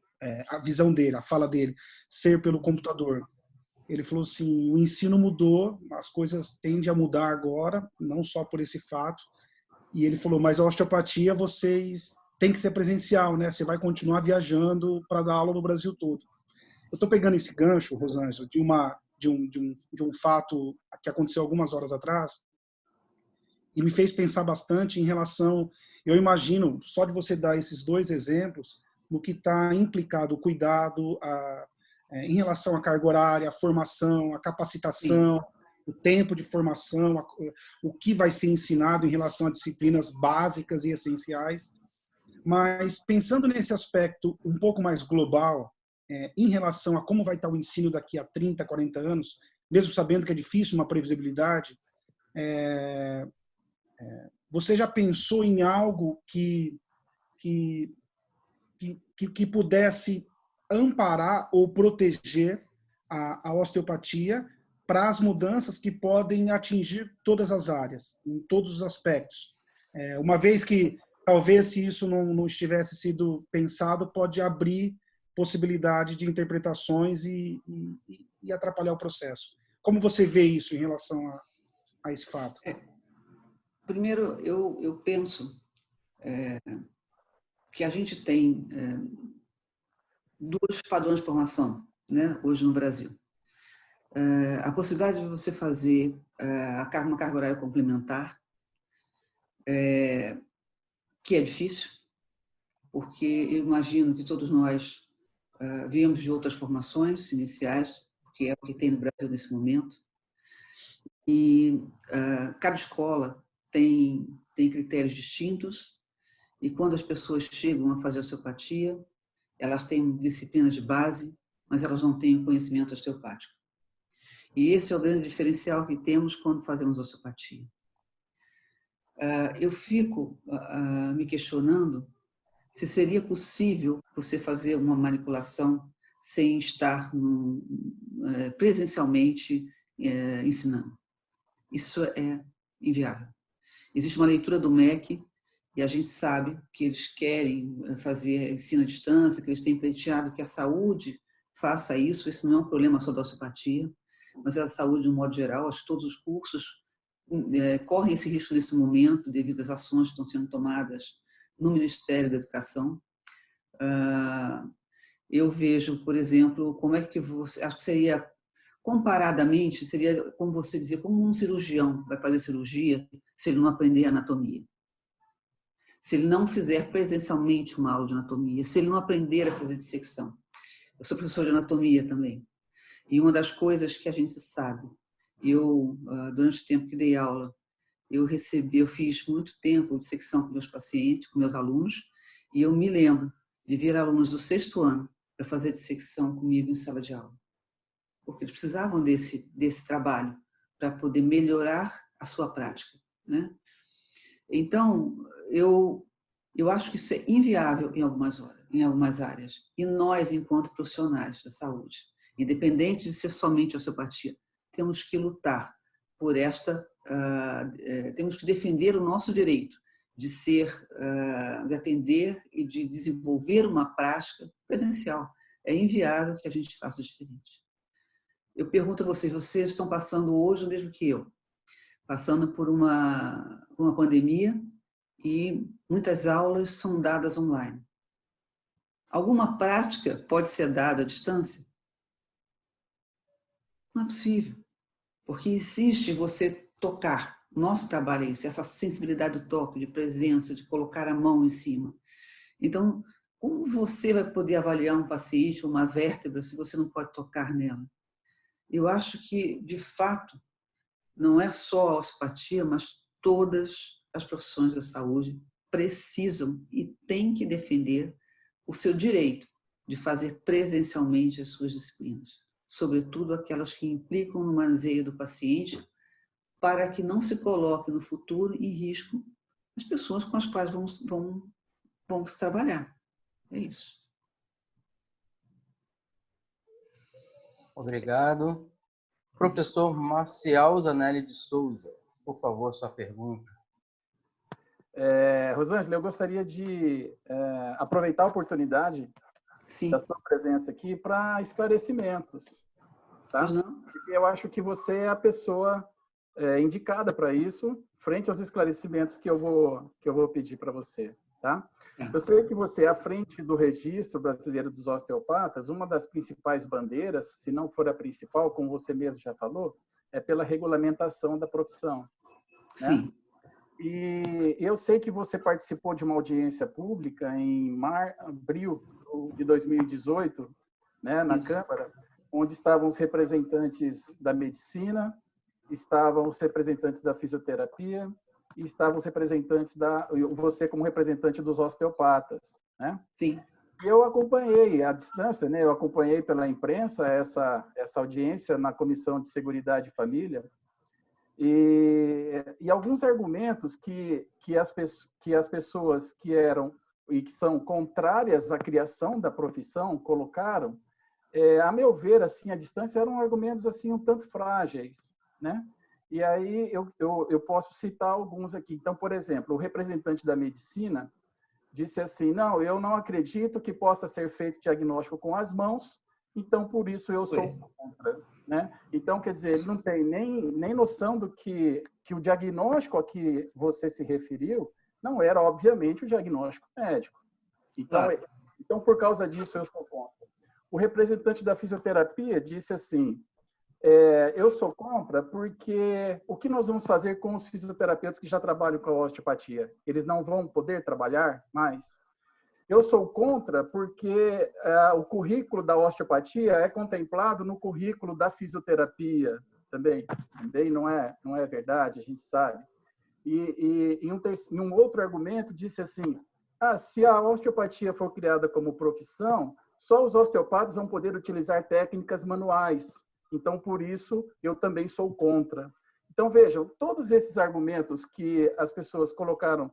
a visão dele, a fala dele, ser pelo computador. Ele falou assim, o ensino mudou, as coisas tendem a mudar agora, não só por esse fato, E ele falou, mas a osteopatia vocês tem que ser presencial, né? Você vai continuar viajando para dar aula no Brasil todo. Eu estou pegando esse gancho, Rosângela, de um fato que aconteceu algumas horas atrás e me fez pensar bastante em relação, eu imagino, só de você dar esses dois exemplos, no que está implicado o cuidado em relação à carga horária, à formação, à capacitação, sim, o tempo de formação, o que vai ser ensinado em relação a disciplinas básicas e essenciais. Mas pensando nesse aspecto um pouco mais global, em relação a como vai estar o ensino daqui a 30, 40 anos, mesmo sabendo que é difícil uma previsibilidade, você já pensou em algo que pudesse amparar ou proteger a osteopatia para as mudanças que podem atingir todas as áreas, em todos os aspectos? Uma vez que, talvez, se isso não estivesse sido pensado, pode abrir possibilidade de interpretações e atrapalhar o processo. Como você vê isso em relação a esse fato? Primeiro, eu penso que a gente tem dois padrões de formação, né, hoje no Brasil. A possibilidade de você fazer uma carga horária complementar, que é difícil, porque eu imagino que todos nós viemos de outras formações iniciais, que é o que tem no Brasil nesse momento, e cada escola tem critérios distintos, e quando as pessoas chegam a fazer osteopatia, elas têm disciplinas de base, mas elas não têm o conhecimento osteopático. E esse é o grande diferencial que temos quando fazemos osteopatia. Eu fico me questionando se seria possível você fazer uma manipulação sem estar presencialmente ensinando. Isso é inviável. Existe uma leitura do MEC e a gente sabe que eles querem fazer ensino à distância, que eles têm pleiteado que a saúde faça isso. Isso não é um problema só da osteopatia, mas é a saúde de um modo geral. Acho que todos os cursos correm esse risco nesse momento devido às ações que estão sendo tomadas no Ministério da Educação. Eu vejo, por exemplo, como é que você... Acho que seria, comparadamente, seria como você dizer, como um cirurgião vai fazer cirurgia se ele não aprender anatomia. Se ele não fizer presencialmente uma aula de anatomia, se ele não aprender a fazer dissecção. Eu sou professor de anatomia também. E uma das coisas que a gente sabe, durante o tempo que dei aula, eu fiz muito tempo de dissecção com meus pacientes, com meus alunos, e eu me lembro de vir alunos do 6º ano para fazer dissecção comigo em sala de aula. Porque eles precisavam desse trabalho para poder melhorar a sua prática, né? Então, eu acho que isso é inviável em algumas áreas. E nós, enquanto profissionais da saúde, independente de ser somente osteopatia, temos que lutar por temos que defender o nosso direito de atender e de desenvolver uma prática presencial. É inviável que a gente faça diferente. Eu pergunto a vocês estão passando hoje o mesmo que eu, passando por uma pandemia e muitas aulas são dadas online. Alguma prática pode ser dada à distância? Não é possível, porque existe você tocar. Nosso trabalho é isso, essa sensibilidade do toque, de presença, de colocar a mão em cima. Então, como você vai poder avaliar um paciente, uma vértebra, se você não pode tocar nela? Eu acho que, de fato, não é só a osteopatia, mas todas as profissões da saúde precisam e têm que defender o seu direito de fazer presencialmente as suas disciplinas, sobretudo aquelas que implicam no manuseio do paciente, para que não se coloque no futuro em risco as pessoas com as quais vamos trabalhar. É isso. Obrigado. Professor Marcial Zanelli de Souza, por favor, sua pergunta. Rosângela, eu gostaria de aproveitar a oportunidade da sua presença aqui para esclarecimentos. Tá? Porque eu acho que você é a pessoa indicada para isso, frente aos esclarecimentos que eu vou pedir para você, tá? Eu sei que você, à frente do Registro Brasileiro dos Osteopatas, uma das principais bandeiras, se não for a principal, como você mesmo já falou, é pela regulamentação da profissão, né? Sim. E eu sei que você participou de uma audiência pública em abril de 2018, né, na Câmara, onde estavam os representantes da medicina, estavam os representantes da fisioterapia e estavam os representantes você como representante dos osteopatas, né? Sim. E eu acompanhei à distância, né? Eu acompanhei pela imprensa essa audiência na Comissão de Seguridade e Família e alguns argumentos que as pessoas que eram e que são contrárias à criação da profissão colocaram, a meu ver, assim, à distância, eram argumentos assim um tanto frágeis, né? E aí eu posso citar alguns aqui. Então, por exemplo, o representante da medicina disse assim: não, eu não acredito que possa ser feito diagnóstico com as mãos, então por isso eu sou contra, né? Então, quer dizer, ele não tem nem noção do que o diagnóstico a que você se referiu não era, obviamente, o diagnóstico médico. Então, por causa disso, eu sou contra. O representante da fisioterapia disse assim: eu sou contra porque o que nós vamos fazer com os fisioterapeutas que já trabalham com a osteopatia? Eles não vão poder trabalhar mais? Eu sou contra porque o currículo da osteopatia é contemplado no currículo da fisioterapia também. Também não é verdade, a gente sabe. E um outro argumento disse assim: se a osteopatia for criada como profissão, só os osteopatas vão poder utilizar técnicas manuais. Então, por isso, eu também sou contra. Então, vejam, todos esses argumentos que as pessoas colocaram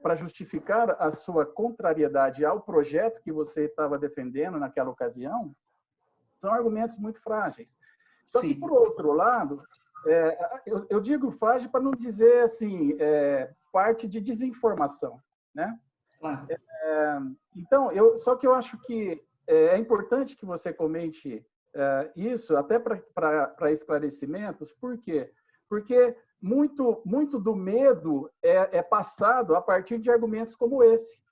para justificar a sua contrariedade ao projeto que você estava defendendo naquela ocasião, são argumentos muito frágeis. Só que, por outro lado, eu digo frágil para não dizer assim, parte de desinformação, né? Claro. Então, só que eu acho que é importante que você comente isso, até para esclarecimentos. Por quê? Porque muito do medo é passado a partir de argumentos como esse.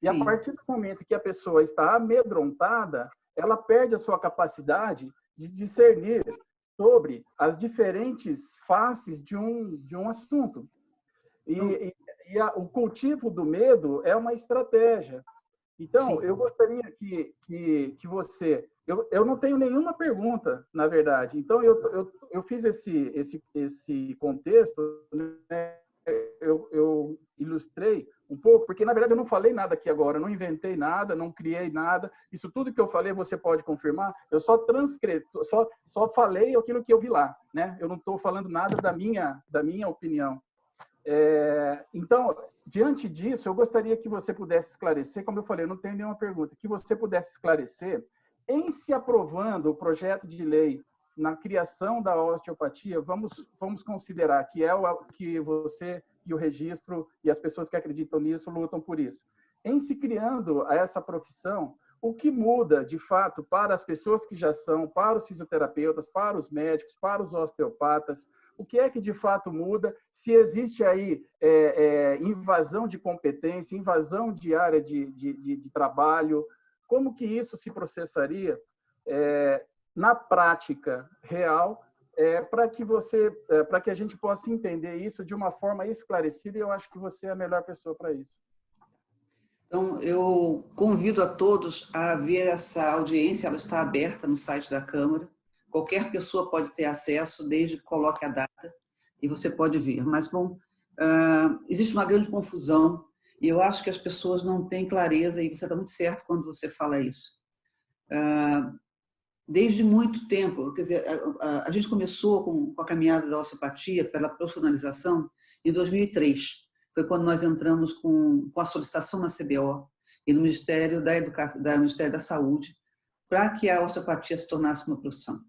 E a partir do momento que a pessoa está amedrontada, ela perde a sua capacidade de discernir sobre as diferentes faces de um assunto. E o cultivo do medo é uma estratégia. Então, eu gostaria que você... Eu não tenho nenhuma pergunta, na verdade. Então, eu fiz esse contexto, né? Eu ilustrei um pouco, porque, na verdade, eu não falei nada aqui agora, não inventei nada, não criei nada. Isso tudo que eu falei, você pode confirmar. Eu só falei aquilo que eu vi lá, né? Eu não estou falando nada da minha opinião. Então, diante disso, eu gostaria que você pudesse esclarecer, como eu falei, eu não tenho nenhuma pergunta, que você pudesse esclarecer, em se aprovando o projeto de lei na criação da osteopatia, vamos considerar que é o que você e o registro e as pessoas que acreditam nisso lutam por isso. Em se criando essa profissão, o que muda, de fato, para as pessoas que já são, para os fisioterapeutas, para os médicos, para os osteopatas, o que é que de fato muda? Se existe aí invasão de competência, invasão de área de trabalho, como que isso se processaria na prática real, para que a gente possa entender isso de uma forma esclarecida, e eu acho que você é a melhor pessoa para isso. Então, eu convido a todos a ver essa audiência, ela está aberta no site da Câmara. Qualquer pessoa pode ter acesso, desde que coloque a data, e você pode ver. Mas, bom, existe uma grande confusão, e eu acho que as pessoas não têm clareza, e você está muito certo quando você fala isso. Desde muito tempo, quer dizer, a gente começou com a caminhada da osteopatia pela profissionalização em 2003. Foi quando nós entramos com a solicitação na CBO e no Ministério da Educação, Ministério da Saúde, para que a osteopatia se tornasse uma profissão.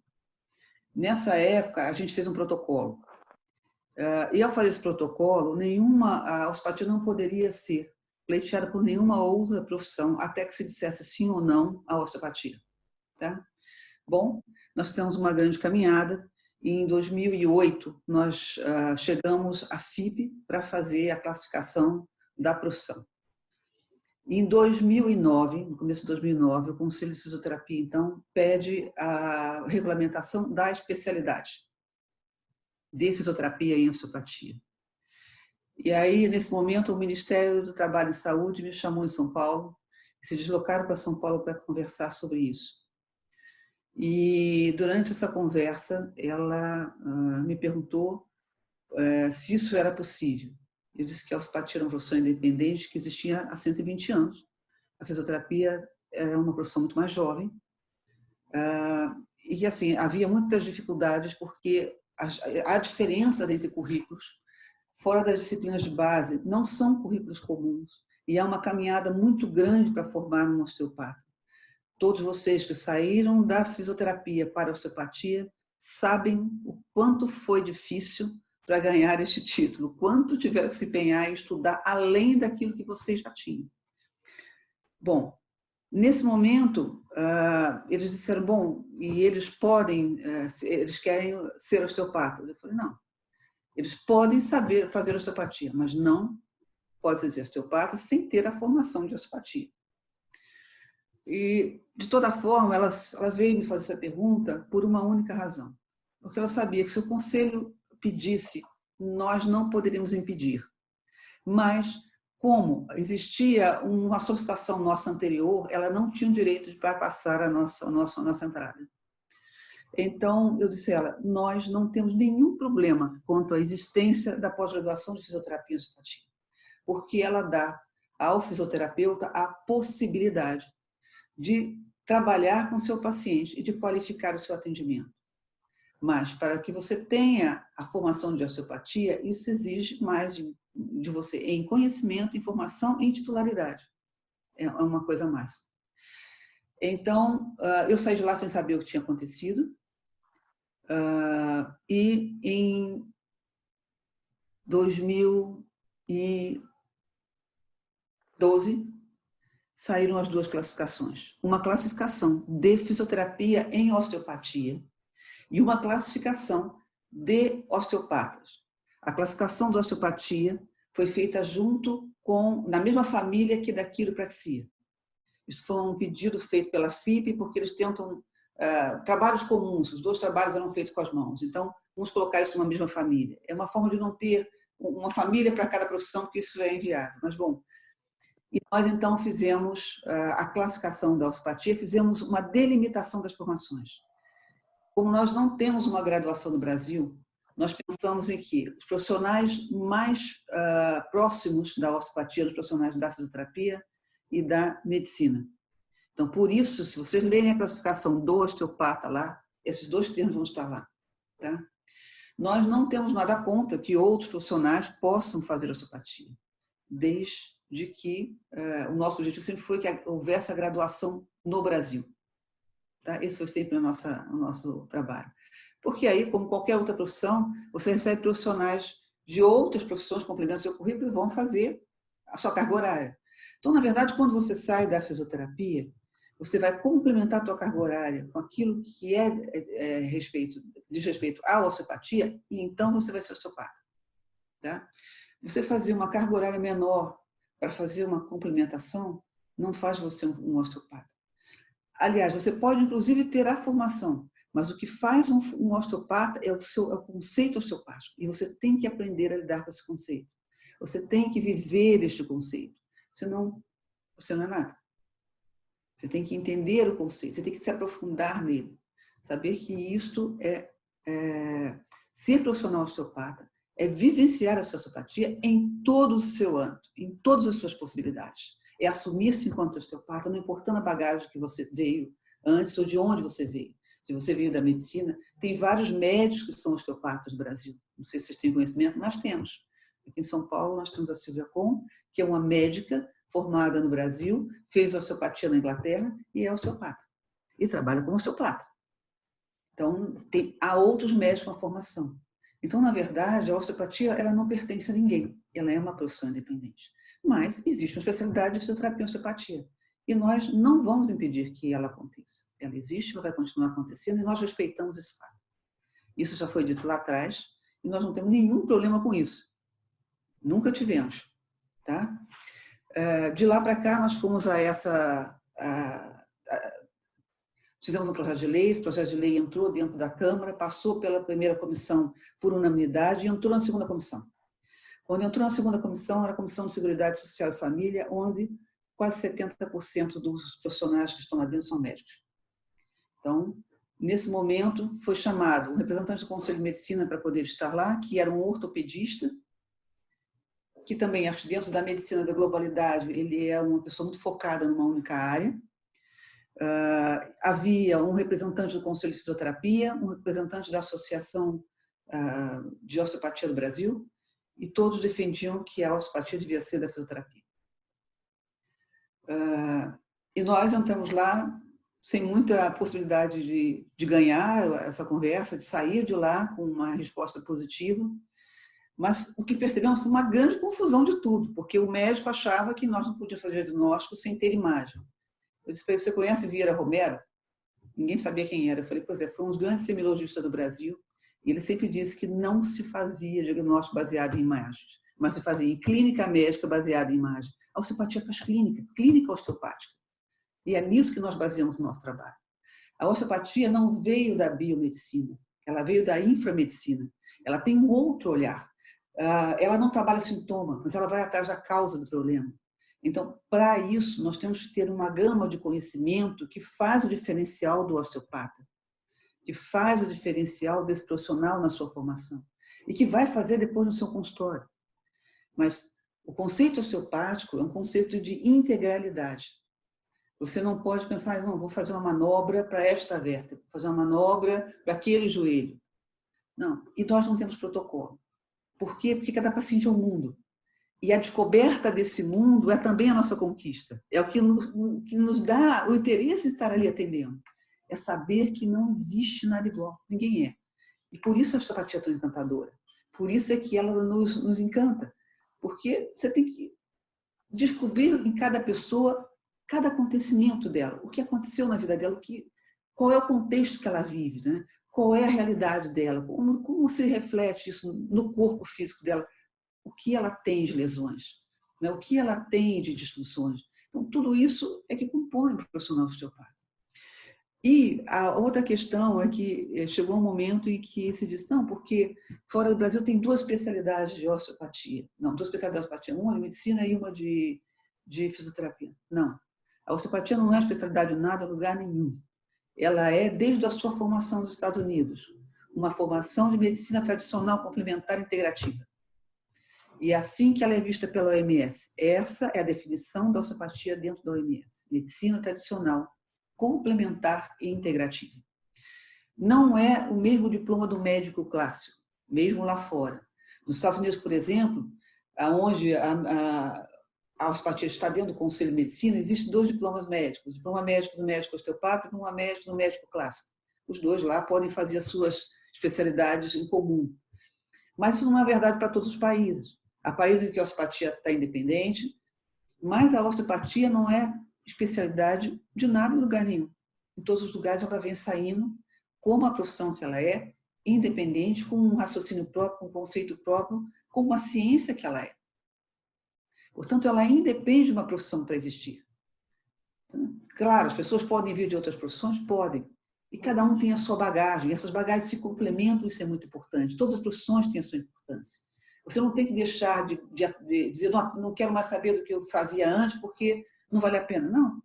Nessa época, a gente fez um protocolo. E ao fazer esse protocolo, a osteopatia não poderia ser pleiteada por nenhuma outra profissão, até que se dissesse sim ou não à osteopatia. Tá? Bom, nós temos uma grande caminhada E em 2008, nós chegamos à FIP para fazer a classificação da profissão. Em 2009, no começo de 2009, o Conselho de Fisioterapia, então, pede a regulamentação da especialidade de fisioterapia e osteopatia. E aí, nesse momento, o Ministério do Trabalho e Saúde me chamou em São Paulo, e se deslocaram para São Paulo para conversar sobre isso. E durante essa conversa, ela me perguntou se isso era possível. Eu disse que a osteopatia era uma profissão independente que existia há 120 anos. A fisioterapia era uma profissão muito mais jovem. E assim, havia muitas dificuldades porque há diferenças entre currículos. Fora das disciplinas de base, não são currículos comuns. E há uma caminhada muito grande para formar um osteopata. Todos vocês que saíram da fisioterapia para a osteopatia sabem o quanto foi difícil para ganhar este título, o quanto tiveram que se empenhar e estudar além daquilo que vocês já tinham. Bom, nesse momento, eles disseram, bom, e eles podem, eles querem ser osteopatas. Eu falei, não, eles podem saber fazer osteopatia, mas não pode ser osteopata sem ter a formação de osteopatia. E, de toda forma, ela veio me fazer essa pergunta por uma única razão. Porque ela sabia que se o conselho pedisse, nós não poderíamos impedir. Mas, como existia uma solicitação nossa anterior, ela não tinha o direito de passar a nossa entrada. Então, eu disse a ela, nós não temos nenhum problema quanto à existência da pós-graduação de fisioterapia e osteopatia, porque ela dá ao fisioterapeuta a possibilidade de trabalhar com seu paciente e de qualificar o seu atendimento. Mas, para que você tenha a formação de osteopatia, isso exige mais de você em conhecimento, informação e titularidade. É uma coisa a mais. Então, eu saí de lá sem saber o que tinha acontecido. E em 2012, saíram as duas classificações. Uma classificação de fisioterapia em osteopatia e uma classificação de osteopatas. A classificação de osteopatia foi feita junto na mesma família que da quiropraxia. Isso foi um pedido feito pela FIP, porque eles tentam trabalhos comuns, os dois trabalhos eram feitos com as mãos. Então, vamos colocar isso numa mesma família. É uma forma de não ter uma família para cada profissão, porque isso é inviável. Mas, bom, e nós, então, fizemos a classificação da osteopatia, fizemos uma delimitação das formações. Como nós não temos uma graduação no Brasil, nós pensamos em que os profissionais mais próximos da osteopatia, os profissionais da fisioterapia e da medicina. Então, por isso, se vocês lerem a classificação do osteopata lá, esses dois termos vão estar lá. Tá? Nós não temos nada contra que outros profissionais possam fazer osteopatia, desde que o nosso objetivo sempre foi que houvesse a graduação no Brasil. Tá? Esse foi sempre o nosso trabalho. Porque aí, como qualquer outra profissão, você recebe profissionais de outras profissões, complementam seu currículo e vão fazer a sua carga horária. Então, na verdade, quando você sai da fisioterapia, você vai complementar a tua carga horária com aquilo que diz respeito à osteopatia, e então você vai ser osteopata. Tá? Você fazer uma carga horária menor para fazer uma complementação não faz você um osteopata. Aliás, você pode, inclusive, ter a formação, mas o que faz um osteopata é o conceito osteopático, e você tem que aprender a lidar com esse conceito. Você tem que viver este conceito, senão você não é nada. Você tem que entender o conceito, você tem que se aprofundar nele. Saber que isto ser profissional osteopata é vivenciar a sua osteopatia em todo o seu âmbito, em todas as suas possibilidades. É assumir-se enquanto osteopata, não importando a bagagem que você veio antes ou de onde você veio. Se você veio da medicina, tem vários médicos que são osteopatas no Brasil. Não sei se vocês têm conhecimento, mas temos. Aqui em São Paulo, nós temos a Silvia Kohn, que é uma médica formada no Brasil, fez osteopatia na Inglaterra e é osteopata. E trabalha como osteopata. Então, há outros médicos com a formação. Então, na verdade, a osteopatia ela não pertence a ninguém. Ela é uma profissão independente. Mas existe uma especialidade de fisioterapia e osteopatia. E nós não vamos impedir que ela aconteça. Ela existe, ela vai continuar acontecendo e nós respeitamos esse fato. Isso já foi dito lá atrás, e nós não temos nenhum problema com isso. Nunca tivemos. Tá? De lá para cá, nós fomos fizemos um projeto de lei, esse projeto de lei entrou dentro da Câmara, passou pela primeira comissão por unanimidade e entrou na segunda comissão. Quando entrou na segunda comissão, era a Comissão de Seguridade Social e Família, onde quase 70% dos profissionais que estão lá dentro são médicos. Então, nesse momento, foi chamado um representante do Conselho de Medicina para poder estar lá, que era um ortopedista, que também, acho que dentro da medicina da globalidade, ele é uma pessoa muito focada numa única área. Havia um representante do Conselho de Fisioterapia, um representante da Associação de Osteopatia do Brasil, e todos defendiam que a osteopatia devia ser da fisioterapia. E nós entramos lá sem muita possibilidade de ganhar essa conversa, de sair de lá com uma resposta positiva, mas o que percebemos foi uma grande confusão de tudo, porque o médico achava que nós não podíamos fazer diagnóstico sem ter imagem. Eu disse para ele: você conhece Vieira Romero? Ninguém sabia quem era. Eu falei: pois é, foi um dos grandes semiologistas do Brasil, e ele sempre disse que não se fazia diagnóstico baseado em imagens, mas se fazia em clínica médica baseada em imagem. A osteopatia faz clínica osteopática. E é nisso que nós baseamos o nosso trabalho. A osteopatia não veio da biomedicina, ela veio da inframedicina. Ela tem um outro olhar. Ela não trabalha sintoma, mas ela vai atrás da causa do problema. Então, para isso, nós temos que ter uma gama de conhecimento que faz o diferencial do osteopata, que faz o diferencial desse profissional na sua formação e que vai fazer depois no seu consultório. Mas o conceito osteopático é um conceito de integralidade. Você não pode pensar: não, vou fazer uma manobra para esta vértebra, vou fazer uma manobra para aquele joelho. Não, e nós não temos protocolo. Por quê? Porque cada paciente é um mundo. E a descoberta desse mundo é também a nossa conquista. É o que nos dá o interesse de estar ali atendendo. É saber que não existe nada igual. Ninguém é. E por isso a osteopatia é tão encantadora. Por isso é que ela nos encanta. Porque você tem que descobrir em cada pessoa, cada acontecimento dela. O que aconteceu na vida dela, qual é o contexto que ela vive, né? Qual é a realidade dela, como se reflete isso no corpo físico dela. O que ela tem de lesões, né? O que ela tem de disfunções. Então, tudo isso é que compõe o profissional osteopata. E a outra questão é que chegou um momento em que se diz: não, porque fora do Brasil tem duas especialidades de osteopatia. Não, duas especialidades de osteopatia, uma de medicina e uma de fisioterapia. Não, a osteopatia não é especialidade em nada, em lugar nenhum. Ela é, desde a sua formação nos Estados Unidos, uma formação de medicina tradicional complementar integrativa. E é assim que ela é vista pela OMS. Essa é a definição da osteopatia dentro da OMS. Medicina tradicional, complementar e integrativa. Não é o mesmo diploma do médico clássico, mesmo lá fora. Nos Estados Unidos, por exemplo, onde a osteopatia está dentro do Conselho de Medicina, existem dois diplomas médicos. O diploma médico do médico osteopata e o diploma médico do médico clássico. Os dois lá podem fazer as suas especialidades em comum. Mas isso não é verdade para todos os países. Há países em que a osteopatia está independente, mas a osteopatia não é especialidade de nada em lugar nenhum. Em todos os lugares ela vem saindo como a profissão que ela é, independente, com um raciocínio próprio, com um conceito próprio, com uma ciência que ela é. Portanto, ela independe de uma profissão para existir. Claro, as pessoas podem vir de outras profissões? Podem. E cada um tem a sua bagagem. E essas bagagens se complementam, isso é muito importante. Todas as profissões têm a sua importância. Você não tem que deixar de dizer: não quero mais saber do que eu fazia antes, porque não vale a pena. Não.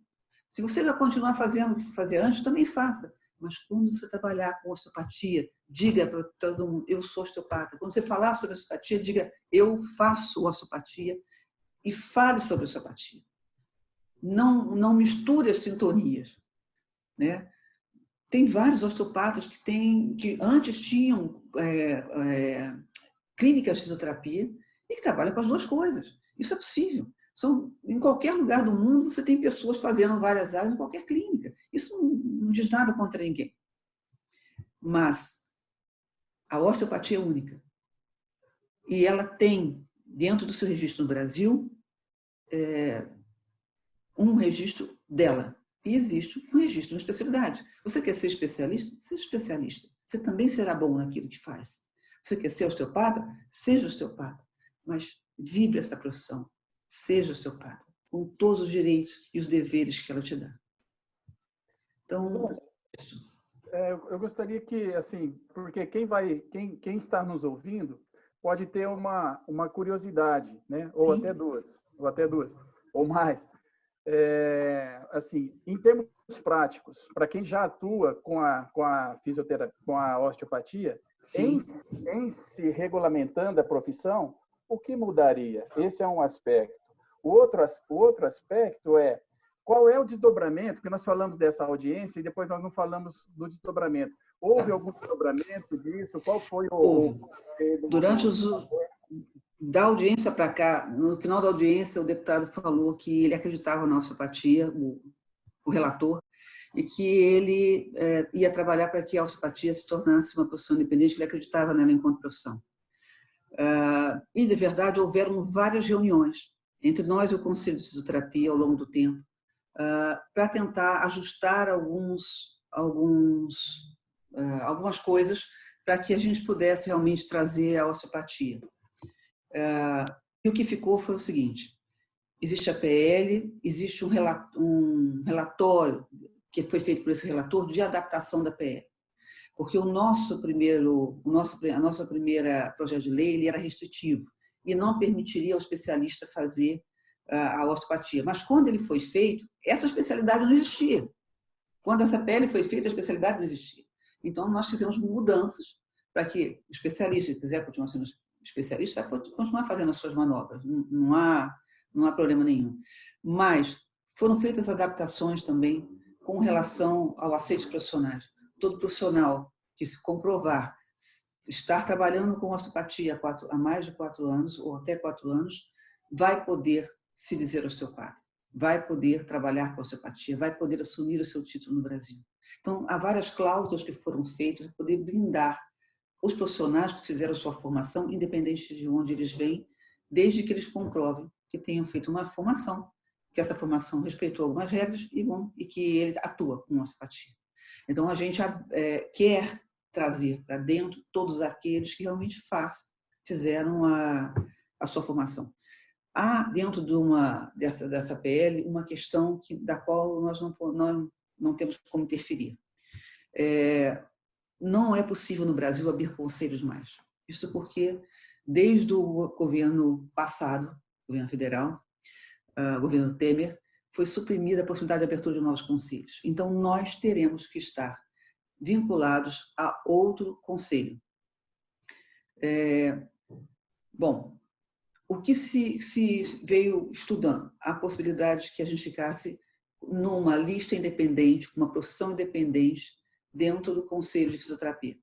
Se você vai continuar fazendo o que você fazia antes, também faça. Mas quando você trabalhar com osteopatia, diga para todo mundo: eu sou osteopata. Quando você falar sobre osteopatia, diga: eu faço osteopatia, e fale sobre osteopatia. Não misture as sintonias, né? Tem vários osteopatas que antes tinham clínicas de fisioterapia e que trabalham com as duas coisas. Isso é possível. Em qualquer lugar do mundo você tem pessoas fazendo várias áreas em qualquer clínica. Isso não diz nada contra ninguém. Mas a osteopatia é única. E ela tem, dentro do seu registro no Brasil, um registro dela. E existe um registro de especialidade. Você quer ser especialista? Seja especialista. você também será bom naquilo que faz. Você quer ser osteopata? Seja osteopata, mas vibre essa profissão. Seja osteopata, com todos os direitos e os deveres que ela te dá. Então, eu gostaria que, assim, porque quem está nos ouvindo pode ter uma curiosidade, né? Ou até duas, ou mais. Assim, em termos práticos, para quem já atua com a fisioterapia, com a osteopatia, em se regulamentando a profissão, o que mudaria? Esse é um aspecto. O outro aspecto é qual é o desdobramento, porque nós falamos dessa audiência e depois nós não falamos do desdobramento. Houve algum desdobramento disso? Qual foi o conselho? Durante da audiência para cá, no final da audiência, o deputado falou que ele acreditava na osteopatia, o relator, e que ele ia trabalhar para que a osteopatia se tornasse uma profissão independente, que ele acreditava nela enquanto profissão. E, de verdade, houveram várias reuniões entre nós e o Conselho de Fisioterapia ao longo do tempo, para tentar ajustar algumas coisas para que a gente pudesse realmente trazer a osteopatia. E o que ficou foi o seguinte: existe a PL, existe um relatório que foi feito por esse relator de adaptação da PL. Porque a nossa primeira projeto de lei ele era restritivo e não permitiria ao especialista fazer a osteopatia. Mas quando ele foi feito, essa especialidade não existia. Quando essa PL foi feita, a especialidade não existia. Então, nós fizemos mudanças para que o especialista, se quiser continuar sendo especialista, vai continuar fazendo as suas manobras. Não há problema nenhum. Mas foram feitas adaptações também com relação ao aceite de profissionais. Todo profissional que se comprovar estar trabalhando com osteopatia há mais de 4 anos, ou até 4 anos, vai poder se dizer osteopata, vai poder trabalhar com osteopatia, vai poder assumir o seu título no Brasil. Então, há várias cláusulas que foram feitas para poder blindar os profissionais que fizeram sua formação, independente de onde eles vêm, desde que eles comprovem que tenham feito uma formação, que essa formação respeitou algumas regras e que ele atua com osteopatia. Então, a gente quer trazer para dentro todos aqueles que realmente fizeram a sua formação. Há, dentro dessa PL, uma questão da qual nós não temos como interferir. Não é possível no Brasil abrir conselhos mais. Isso porque, desde o governo passado, governo federal, governo Temer, foi suprimida a possibilidade de abertura de novos conselhos. Então, nós teremos que estar vinculados a outro conselho. Bom, o que se veio estudando? A possibilidade de que a gente ficasse numa lista independente, com uma profissão independente, dentro do Conselho de Fisioterapia,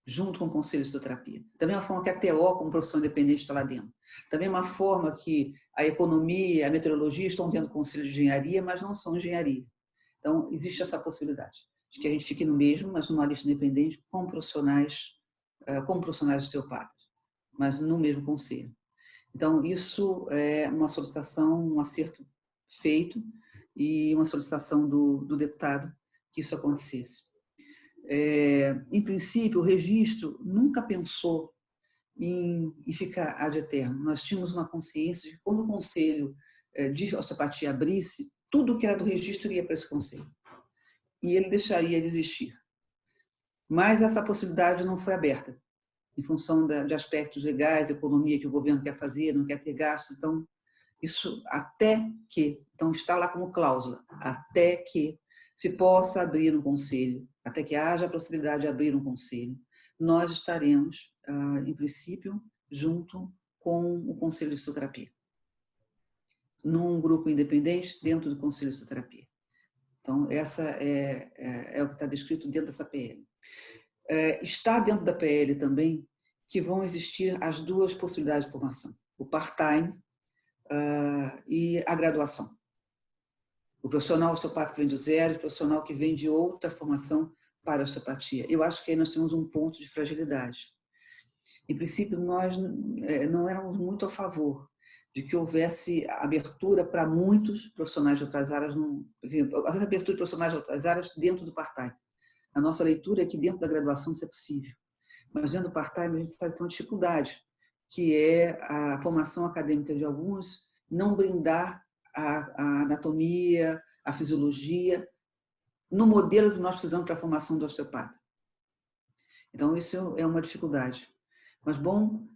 junto com o Conselho de Fisioterapia. Da mesma forma que a TO, como profissão independente, está lá dentro. Da mesma forma que a economia, a meteorologia estão dentro do Conselho de Engenharia, mas não são engenharia. Então, existe essa possibilidade de que a gente fique no mesmo, mas numa lista independente, com profissionais osteopatas, mas no mesmo conselho. Então, isso é uma solicitação, um acerto feito e uma solicitação do deputado que isso acontecesse. Em princípio, o registro nunca pensou em ficar ad eterno. Nós tínhamos uma consciência de que quando o conselho de osteopatia abrisse, tudo que era do registro ia para esse conselho. E ele deixaria de existir. Mas essa possibilidade não foi aberta, em função de aspectos legais, economia que o governo quer fazer, não quer ter gastos. Então, isso então está lá como cláusula, até que se possa abrir um conselho, até que haja a possibilidade de abrir um conselho, nós estaremos, em princípio, junto com o Conselho de Fisioterapia, num grupo independente dentro do Conselho de Fisioterapia. Então, essa é o que está descrito dentro dessa PL. Está dentro da PL também que vão existir as duas possibilidades de formação, o part-time e a graduação. O profissional osteopata que vem do zero, o profissional que vem de outra formação para a osteopatia. Eu acho que aí nós temos um ponto de fragilidade. Em princípio, nós não éramos muito a favor de que houvesse abertura para muitos profissionais de outras áreas, por exemplo, a abertura de profissionais de outras áreas dentro do part-time. a nossa leitura é que dentro da graduação isso é possível. Mas dentro do part-time a gente sabe que tem uma dificuldade, que é a formação acadêmica de alguns não brindar a anatomia, a fisiologia, no modelo que nós precisamos para a formação do osteopata. Então, isso é uma dificuldade. Mas, bom,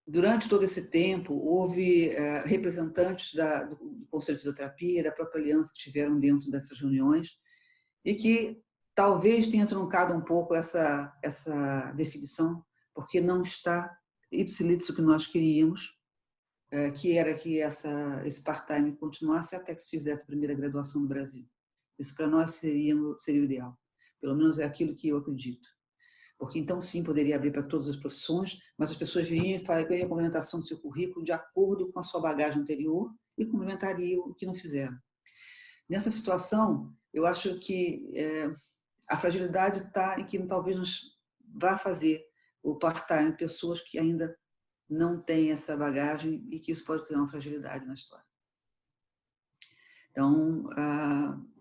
durante todo esse tempo, houve representantes do Conselho de Fisioterapia, da própria Aliança, que estiveram dentro dessas reuniões, e que talvez tenha truncado um pouco essa definição, porque não está ipsilitris o que nós queríamos, que era que esse part-time continuasse até que se fizesse a primeira graduação no Brasil. Isso para nós seria o ideal. Pelo menos é aquilo que eu acredito. Porque então sim poderia abrir para todas as profissões, mas as pessoas viriam e fariam a complementação do seu currículo de acordo com a sua bagagem anterior e complementariam o que não fizeram. Nessa situação, eu acho que a fragilidade está em que talvez nos vá fazer o part-time pessoas que ainda não têm essa bagagem e que isso pode criar uma fragilidade na história. Então,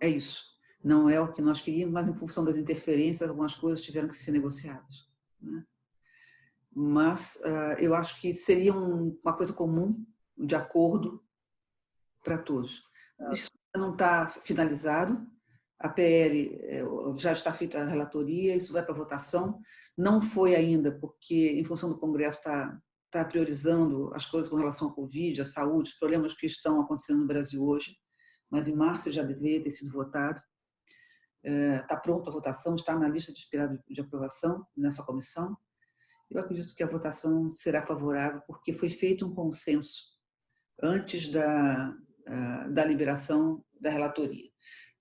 é isso. Não é o que nós queríamos, mas em função das interferências, algumas coisas tiveram que ser negociadas, né? Mas eu acho que seria uma coisa comum, de acordo para todos. Isso não está finalizado, a PL já está feita a relatoria, isso vai para votação. Não foi ainda, porque em função do Congresso está priorizando as coisas com relação à Covid, à saúde, os problemas que estão acontecendo no Brasil hoje, mas em março já deveria ter sido votado. Está pronta a votação, está na lista de espera de aprovação nessa comissão. Eu acredito que a votação será favorável, porque foi feito um consenso antes da liberação da relatoria.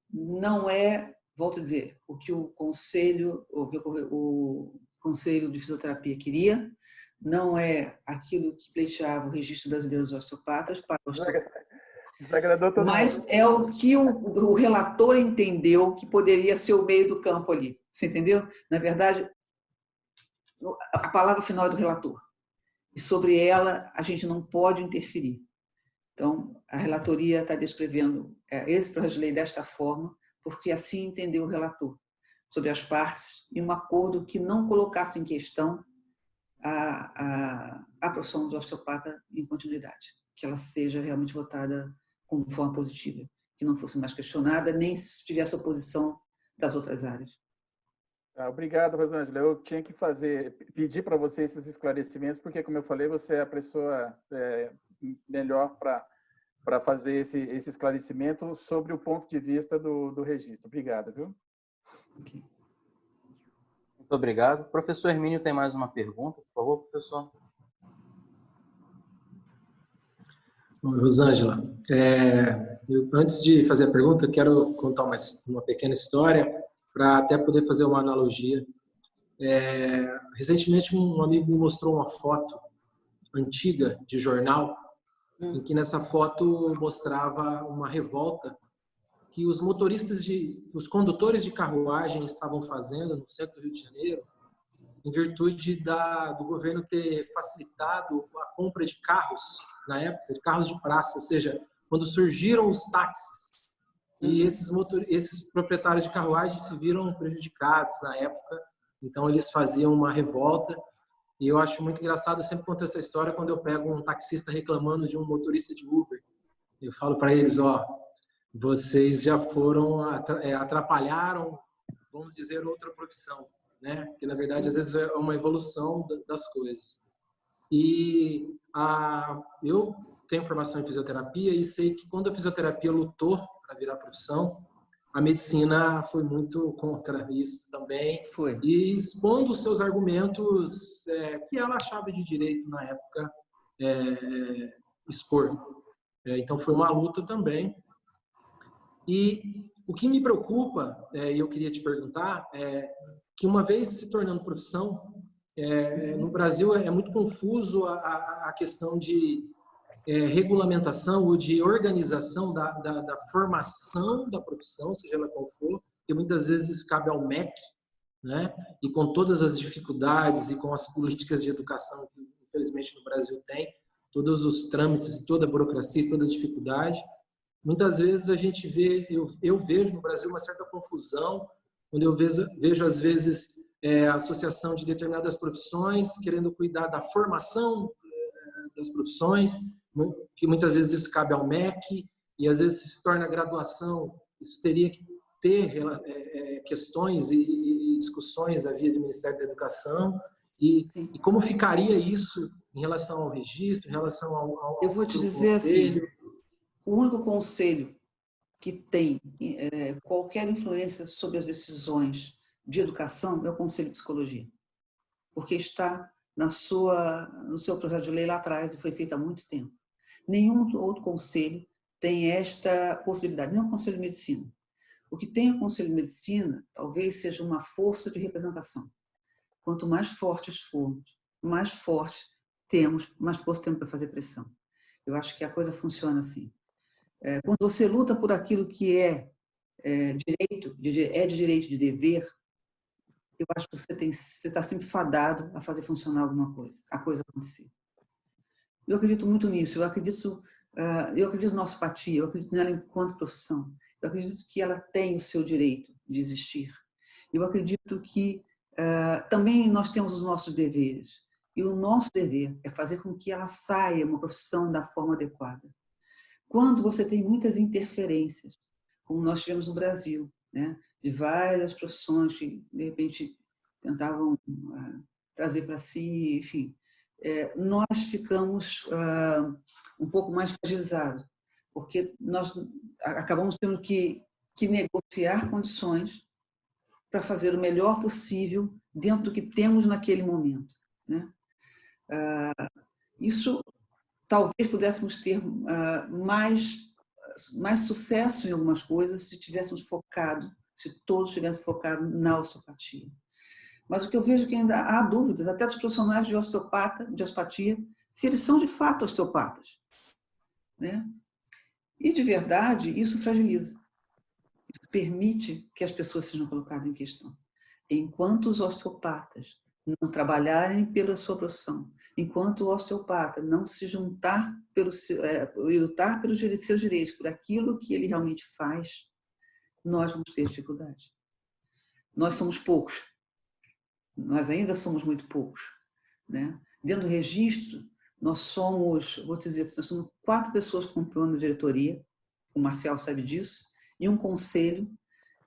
Não é, volto a dizer, o que o Conselho de Fisioterapia queria, não é aquilo que pleiteava o Registro Brasileiro dos Osteopatas para os mas é o que o relator entendeu que poderia ser o meio do campo ali. Você entendeu? Na verdade, a palavra final é do relator. E sobre ela, a gente não pode interferir. Então, a relatoria está descrevendo esse projeto de lei desta forma, porque assim entendeu o relator, sobre as partes, em um acordo que não colocasse em questão a profissão do osteopata em continuidade, que ela seja realmente votada com forma positiva, que não fosse mais questionada, nem se tivesse oposição das outras áreas. Obrigado, Rosângela. Eu tinha que pedir para você esses esclarecimentos, porque, como eu falei, você é a pessoa melhor para fazer esse esclarecimento sobre o ponto de vista do registro. Obrigado, viu? Okay. Muito obrigado. Professor Hermínio tem mais uma pergunta, por favor, professor. Rosângela, antes de fazer a pergunta, quero contar uma pequena história para até poder fazer uma analogia. Recentemente, um amigo me mostrou uma foto antiga de jornal, em que nessa foto mostrava uma revolta que os condutores de carruagem estavam fazendo no centro do Rio de Janeiro, em virtude do governo ter facilitado a compra de carros, na época, de carros de praça, ou seja, quando surgiram os táxis. E esses proprietários de carruagem se viram prejudicados na época, então eles faziam uma revolta. E eu acho muito engraçado, eu sempre conto essa história quando eu pego um taxista reclamando de um motorista de Uber. Eu falo para eles, vocês já atrapalharam, vamos dizer, outra profissão, né? Porque, na verdade, às vezes é uma evolução das coisas. E eu tenho formação em fisioterapia e sei que quando a fisioterapia lutou para virar profissão, a medicina foi muito contra isso também. Foi. E expondo os seus argumentos que ela achava de direito na época expor. Então foi uma luta também. E o que me preocupa, e eu queria te perguntar, é que uma vez se tornando profissão, no Brasil é muito confuso a questão de regulamentação ou de organização da formação da profissão, seja ela qual for, que muitas vezes cabe ao MEC, né? E com todas as dificuldades e com as políticas de educação que infelizmente no Brasil tem, todos os trâmites, toda a burocracia, toda a dificuldade, muitas vezes a gente vê, eu vejo no Brasil uma certa confusão onde eu vejo às vezes, a associação de determinadas profissões querendo cuidar da formação das profissões, que muitas vezes isso cabe ao MEC, e às vezes se torna graduação. Isso teria que ter questões e discussões à via do Ministério da Educação, e como ficaria isso em relação ao registro, em relação ao eu vou te dizer conselho. assim, o único conselho que tem qualquer influência sobre as decisões de educação é o Conselho de Psicologia, porque está no seu projeto de lei lá atrás e foi feito há muito tempo. Nenhum outro conselho tem esta possibilidade, nem o Conselho de Medicina. O que tem o Conselho de Medicina talvez seja uma força de representação. Quanto mais fortes formos, mais fortes temos, mais força temos para fazer pressão. Eu acho que a coisa funciona assim. Quando você luta por aquilo que é direito, de direito, de dever, eu acho que você está sempre fadado a fazer funcionar alguma coisa, a coisa acontecer. Eu acredito muito nisso, eu acredito na osteopatia, eu acredito nela enquanto profissão, eu acredito que ela tem o seu direito de existir. Eu acredito que também nós temos os nossos deveres, e o nosso dever é fazer com que ela saia uma profissão da forma adequada. Quando você tem muitas interferências, como nós tivemos no Brasil, né, de várias profissões que, de repente, tentavam trazer para si, enfim, nós ficamos um pouco mais fragilizados, porque nós acabamos tendo que negociar condições para fazer o melhor possível dentro do que temos naquele momento, né? Isso talvez pudéssemos ter mais sucesso em algumas coisas se tivéssemos focado, se todos tivéssemos focado na osteopatia. Mas o que eu vejo é que ainda há dúvidas, até dos profissionais de osteopatia, se eles são de fato osteopatas, né? E de verdade, isso fragiliza. Isso permite que as pessoas sejam colocadas em questão. Enquanto os osteopatas não trabalharem pela sua profissão, enquanto o osteopata não se juntar e lutar pelos seus direitos, por aquilo que ele realmente faz, nós vamos ter dificuldade. Nós somos poucos. Nós ainda somos muito poucos, né? Dentro do registro, nós somos, vou dizer, nós somos 4 pessoas compondo a diretoria, o Marcial sabe disso, e um conselho,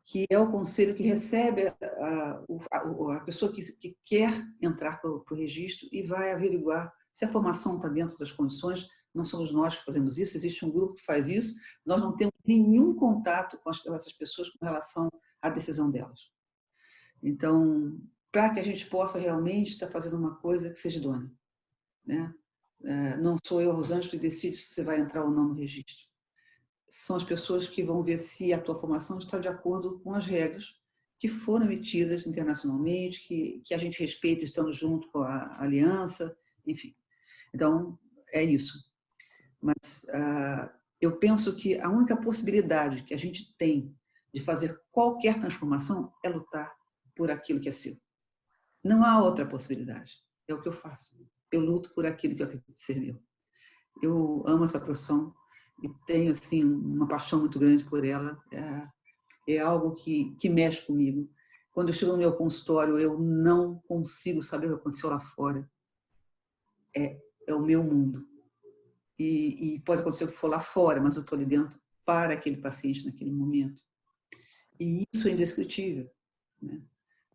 que é o conselho que recebe a pessoa que quer entrar para o registro e vai averiguar se a formação está dentro das condições. Não somos nós que fazemos isso, existe um grupo que faz isso, nós não temos nenhum contato com essas pessoas com relação à decisão delas. Então, para que a gente possa realmente estar fazendo uma coisa que seja idônea, né? Não sou eu, Rosângela, que decide se você vai entrar ou não no registro. São as pessoas que vão ver se a tua formação está de acordo com as regras que foram emitidas internacionalmente, que a gente respeita estando junto com a aliança, enfim. Então, é isso. Mas eu penso que a única possibilidade que a gente tem de fazer qualquer transformação é lutar por aquilo que é seu. Não há outra possibilidade. É o que eu faço. Eu luto por aquilo que eu acredito ser meu. Eu amo essa profissão e tenho assim uma paixão muito grande por ela. É algo que mexe comigo. Quando eu chego no meu consultório, eu não consigo saber o que aconteceu lá fora. É o meu mundo. E pode acontecer o que for lá fora, mas eu estou ali dentro para aquele paciente naquele momento. E isso é indescritível, né?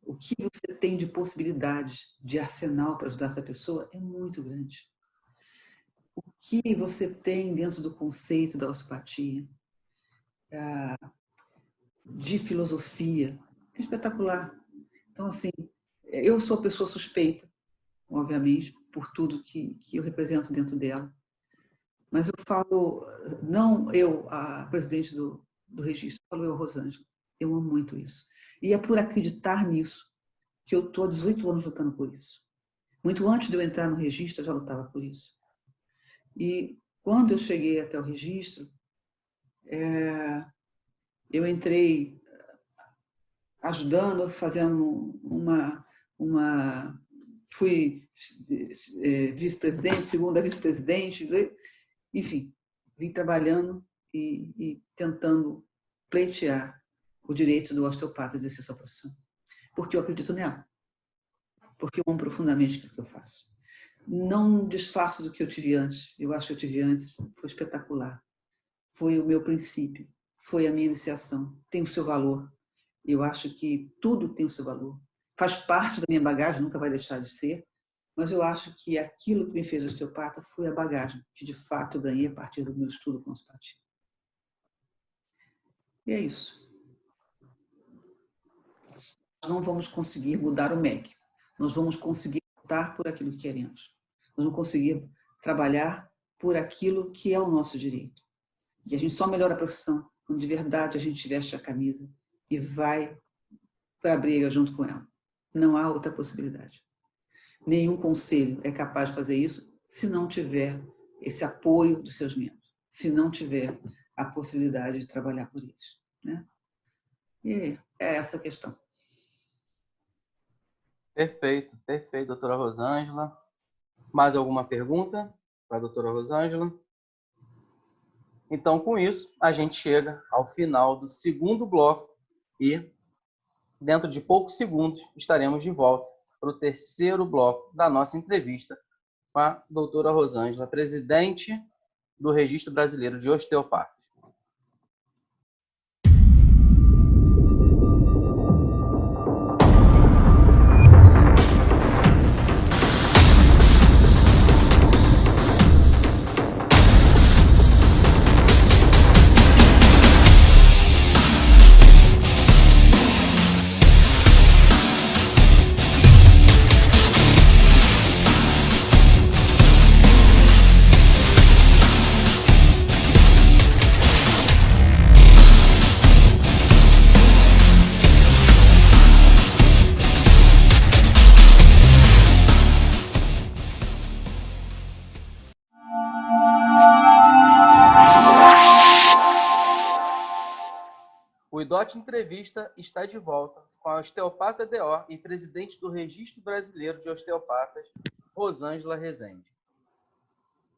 O que você tem de possibilidades, de arsenal para ajudar essa pessoa é muito grande. O que você tem dentro do conceito da osteopatia, de filosofia, é espetacular. Então, assim, eu sou a pessoa suspeita, obviamente, por tudo que eu represento dentro dela. Mas eu falo, não eu, a presidente do registro, falo eu, Rosângela. Eu amo muito isso. E é por acreditar nisso que eu estou há 18 anos lutando por isso. Muito antes de eu entrar no registro, eu já lutava por isso. E quando eu cheguei até o registro, eu entrei ajudando, fazendo fui vice-presidente, segunda vice-presidente, enfim, vim trabalhando e tentando pleitear o direito do osteopata de exercer sua profissão. Porque eu acredito nela. Porque eu amo profundamente aquilo que eu faço. Não disfarço do que eu tive antes. Eu acho que eu tive antes. Foi espetacular. Foi o meu princípio. Foi a minha iniciação. Tem o seu valor. Eu acho que tudo tem o seu valor. Faz parte da minha bagagem, nunca vai deixar de ser. Mas eu acho que aquilo que me fez osteopata foi a bagagem que, de fato, eu ganhei a partir do meu estudo com osteopatia. E é isso. Nós não vamos conseguir mudar o MEC. Nós vamos conseguir lutar por aquilo que queremos. Nós vamos conseguir trabalhar por aquilo que é o nosso direito. E a gente só melhora a profissão quando de verdade a gente veste a camisa e vai para a briga junto com ela. Não há outra possibilidade. Nenhum conselho é capaz de fazer isso se não tiver esse apoio dos seus membros, se não tiver a possibilidade de trabalhar por eles, né? E é essa a questão. Perfeito, perfeito, doutora Rosângela. Mais alguma pergunta para a doutora Rosângela? Então, com isso, a gente chega ao final do segundo bloco e, dentro de poucos segundos, estaremos de volta para o terceiro bloco da nossa entrevista com a doutora Rosângela, presidente do Registro Brasileiro de Osteopatas. O IDOT Entrevista está de volta com a osteopata DO e presidente do Registro Brasileiro de Osteopatas, Rosângela Rezende.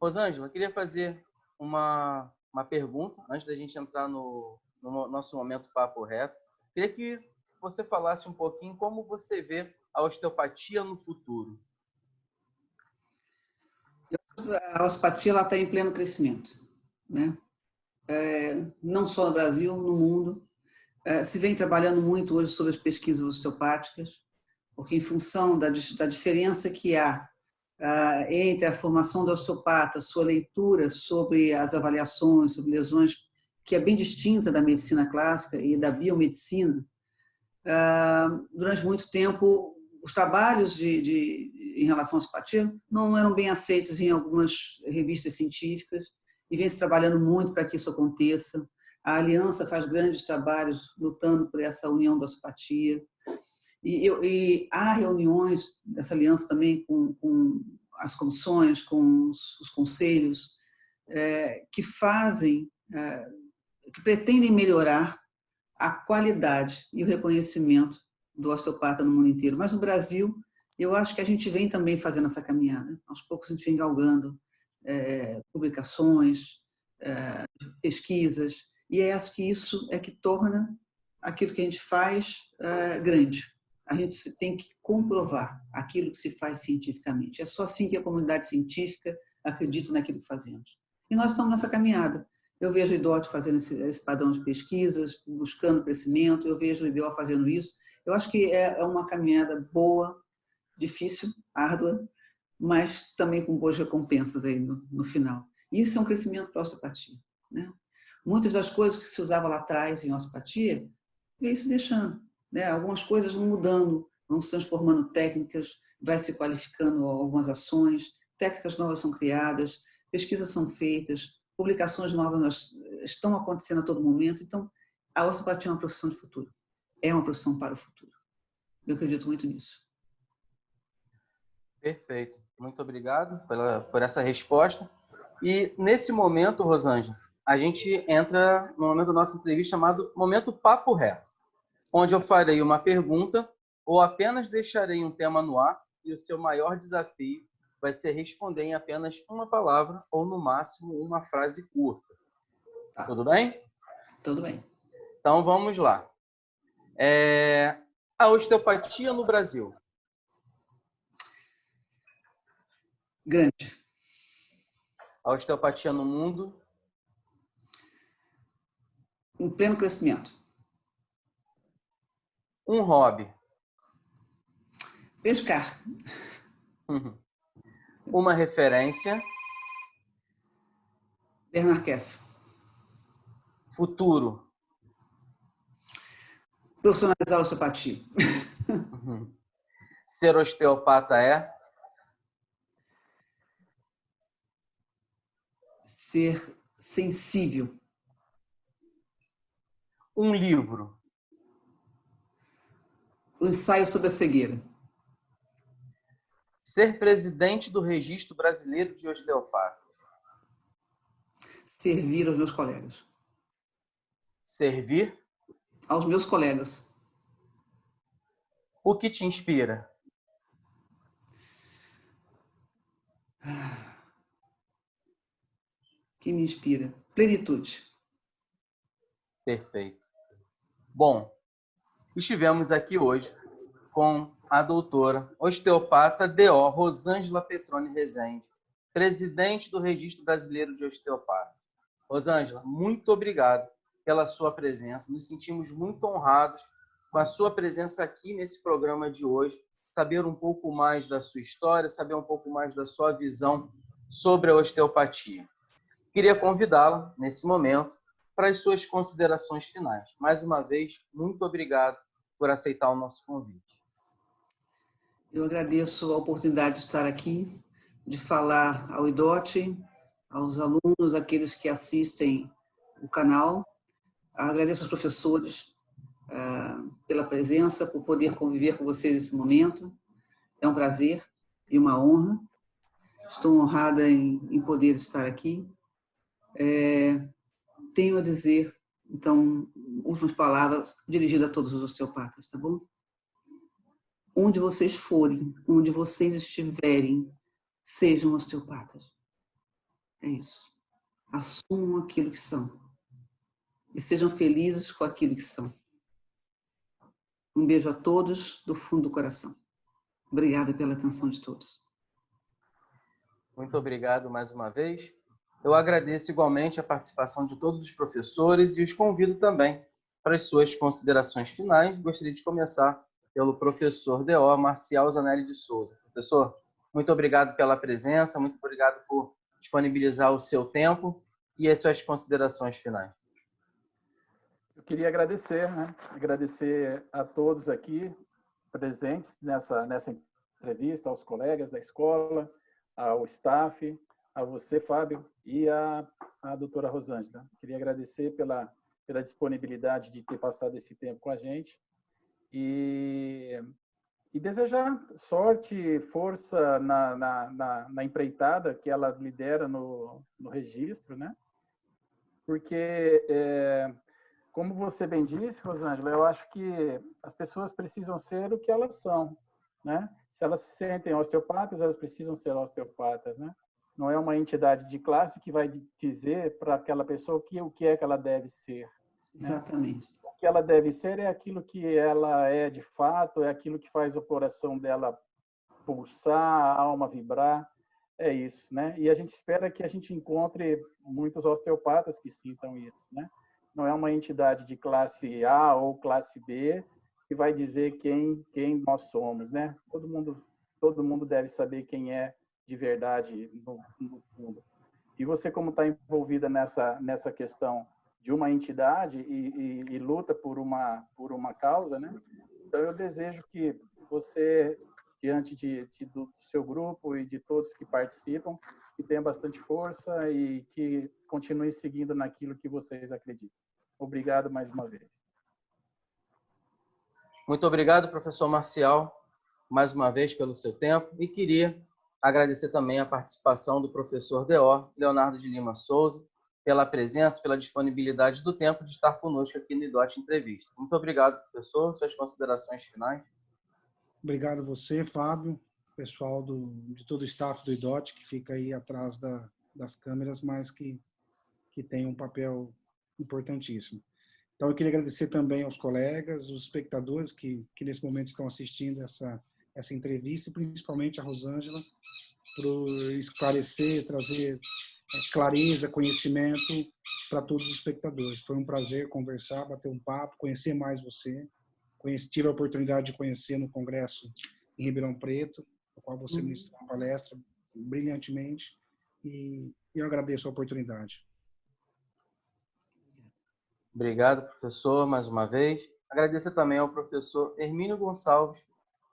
Rosângela, eu queria fazer uma pergunta, antes da gente entrar no nosso momento papo reto. Queria que você falasse um pouquinho como você vê a osteopatia no futuro. A osteopatia está em pleno crescimento, né? Não só no Brasil, no mundo. Se vem trabalhando muito hoje sobre as pesquisas osteopáticas, porque em função da diferença que há entre a formação do osteopata, sua leitura sobre as avaliações, sobre lesões, que é bem distinta da medicina clássica e da biomedicina, durante muito tempo, os trabalhos em relação à osteopatia não eram bem aceitos em algumas revistas científicas e vem se trabalhando muito para que isso aconteça. A Aliança faz grandes trabalhos lutando por essa união da osteopatia. E há reuniões dessa aliança também com as comissões, com os conselhos, que pretendem melhorar a qualidade e o reconhecimento do osteopata no mundo inteiro. Mas no Brasil, eu acho que a gente vem também fazendo essa caminhada. Aos poucos a gente vem galgando publicações, pesquisas, e acho que isso é que torna aquilo que a gente faz grande. A gente tem que comprovar aquilo que se faz cientificamente. É só assim que a comunidade científica acredita naquilo que fazemos. E nós estamos nessa caminhada. Eu vejo o IDOT fazendo esse padrão de pesquisas, buscando crescimento, eu vejo o IBO fazendo isso. Eu acho que é uma caminhada boa, difícil, árdua, mas também com boas recompensas aí no final. Isso é um crescimento para a osteopatia, né? Muitas das coisas que se usava lá atrás em osteopatia, veio se deixando, né? Algumas coisas vão mudando, vão se transformando em técnicas, vai se qualificando algumas ações, técnicas novas são criadas, pesquisas são feitas, publicações novas estão acontecendo a todo momento. Então, a osteopatia é uma profissão de futuro, é uma profissão para o futuro. Eu acredito muito nisso. Perfeito. Muito obrigado por essa resposta. E nesse momento, Rosângela, a gente entra no momento da nossa entrevista chamado Momento Papo Reto, onde eu farei uma pergunta ou apenas deixarei um tema no ar e o seu maior desafio vai ser responder em apenas uma palavra ou, no máximo, uma frase curta. Tá. Tudo bem? Tudo bem. Então, vamos lá. A osteopatia no Brasil. Grande. A osteopatia no mundo. Em pleno crescimento. Um hobby. Pescar. Uma referência. Bernard Keff. Futuro. Profissionalizar a osteopatia. Ser osteopata é? Ser sensível. Um livro. O ensaio sobre a cegueira. Ser presidente do Registro Brasileiro de Osteopatas. Servir aos meus colegas. Servir. Aos meus colegas. O que te inspira? O que me inspira? Plenitude. Perfeito. Bom, estivemos aqui hoje com a doutora osteopata D.O. Rosângela Petroni Rezende, presidente do Registro Brasileiro de Osteopatas. Rosângela, muito obrigado pela sua presença. Nos sentimos muito honrados com a sua presença aqui nesse programa de hoje, saber um pouco mais da sua história, saber um pouco mais da sua visão sobre a osteopatia. Queria convidá-la, nesse momento, para as suas considerações finais. Mais uma vez, muito obrigado por aceitar o nosso convite. Eu agradeço a oportunidade de estar aqui, de falar ao IDOT, aos alunos, aqueles que assistem o canal. Agradeço aos professores pela presença, por poder conviver com vocês nesse momento. É um prazer e uma honra. Estou honrada em poder estar aqui. Tenho a dizer, então, últimas palavras dirigidas a todos os osteopatas, tá bom? Onde vocês forem, onde vocês estiverem, sejam osteopatas. É isso. Assumam aquilo que são. E sejam felizes com aquilo que são. Um beijo a todos, do fundo do coração. Obrigada pela atenção de todos. Muito obrigado mais uma vez. Eu agradeço igualmente a participação de todos os professores e os convido também para as suas considerações finais. Gostaria de começar pelo professor D.O. Marcial Zanelli de Souza. Professor, muito obrigado pela presença, muito obrigado por disponibilizar o seu tempo e as suas considerações finais. Eu queria agradecer, agradecer a todos aqui presentes nessa entrevista, aos colegas da escola, ao staff, a você, Fábio, e a doutora Rosângela. Queria agradecer pela disponibilidade de ter passado esse tempo com a gente e desejar sorte, força na empreitada que ela lidera no registro, né? Porque, como você bem disse, Rosângela, eu acho que as pessoas precisam ser o que elas são, né? Se elas se sentem osteopatas, elas precisam ser osteopatas, né? Não é uma entidade de classe que vai dizer para aquela pessoa o que é que ela deve ser. Exatamente. Né? O que ela deve ser é aquilo que ela é de fato, é aquilo que faz o coração dela pulsar, a alma vibrar. É isso, né? E a gente espera que a gente encontre muitos osteopatas que sintam isso, né? Não é uma entidade de classe A ou classe B que vai dizer quem nós somos, né? Todo mundo deve saber quem é de verdade no fundo. E você, como está envolvida nessa questão de uma entidade e luta por uma causa, né? Então eu desejo que você, diante do seu grupo e de todos que participam, que tenha bastante força e que continue seguindo naquilo que vocês acreditam. Obrigado mais uma vez. Muito obrigado, professor Marcial, mais uma vez pelo seu tempo, e queria agradecer também a participação do professor D.O. Leonardo de Lima Souza, pela presença, pela disponibilidade do tempo de estar conosco aqui no IDOT Entrevista. Muito obrigado, professor. Suas considerações finais. Obrigado a você, Fábio, pessoal de todo o staff do IDOT, que fica aí atrás das câmeras, mas que tem um papel importantíssimo. Então, eu queria agradecer também aos colegas, os espectadores que nesse momento estão assistindo essa entrevista, e principalmente a Rosângela, por esclarecer, trazer clareza, conhecimento para todos os espectadores. Foi um prazer conversar, bater um papo, conhecer mais você. Tive a oportunidade de conhecer no Congresso em Ribeirão Preto, no qual você ministrou uma palestra brilhantemente, e eu agradeço a oportunidade. Obrigado, professor, mais uma vez. Agradecer também ao professor Hermínio Gonçalves,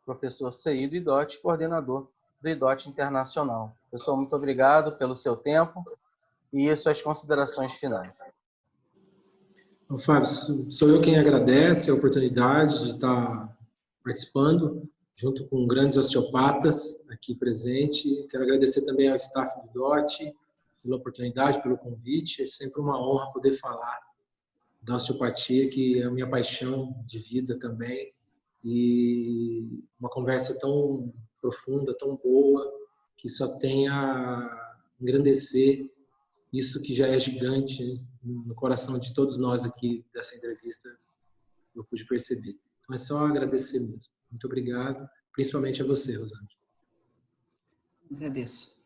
professor CI do IDOT, coordenador do IDOT Internacional. Professor, muito obrigado pelo seu tempo e suas considerações finais. Fábio, sou eu quem agradece a oportunidade de estar participando, junto com grandes osteopatas aqui presente. Quero agradecer também ao staff do IDOT pela oportunidade, pelo convite. É sempre uma honra poder falar da osteopatia, que é a minha paixão de vida também. E uma conversa tão profunda, tão boa, que só tem a engrandecer isso que já é gigante, né? No coração de todos nós aqui dessa entrevista, eu pude perceber. Então é só agradecer mesmo. Muito obrigado, principalmente a você, Rosângela. Agradeço.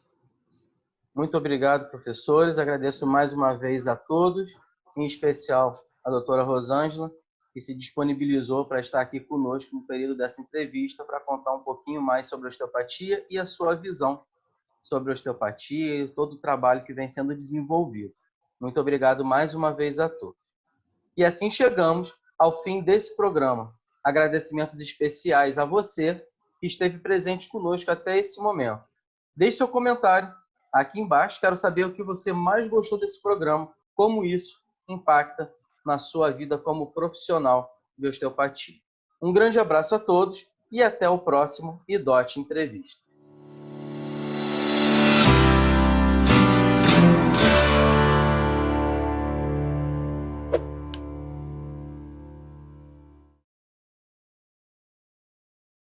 Muito obrigado, professores. Agradeço mais uma vez a todos, em especial a doutora Rosângela, que se disponibilizou para estar aqui conosco no período dessa entrevista para contar um pouquinho mais sobre a osteopatia e a sua visão sobre a osteopatia e todo o trabalho que vem sendo desenvolvido. Muito obrigado mais uma vez a todos. E assim chegamos ao fim desse programa. Agradecimentos especiais a você que esteve presente conosco até esse momento. Deixe seu comentário aqui embaixo. Quero saber o que você mais gostou desse programa, como isso impacta na sua vida como profissional de osteopatia. Um grande abraço a todos e até o próximo IDOT Entrevista.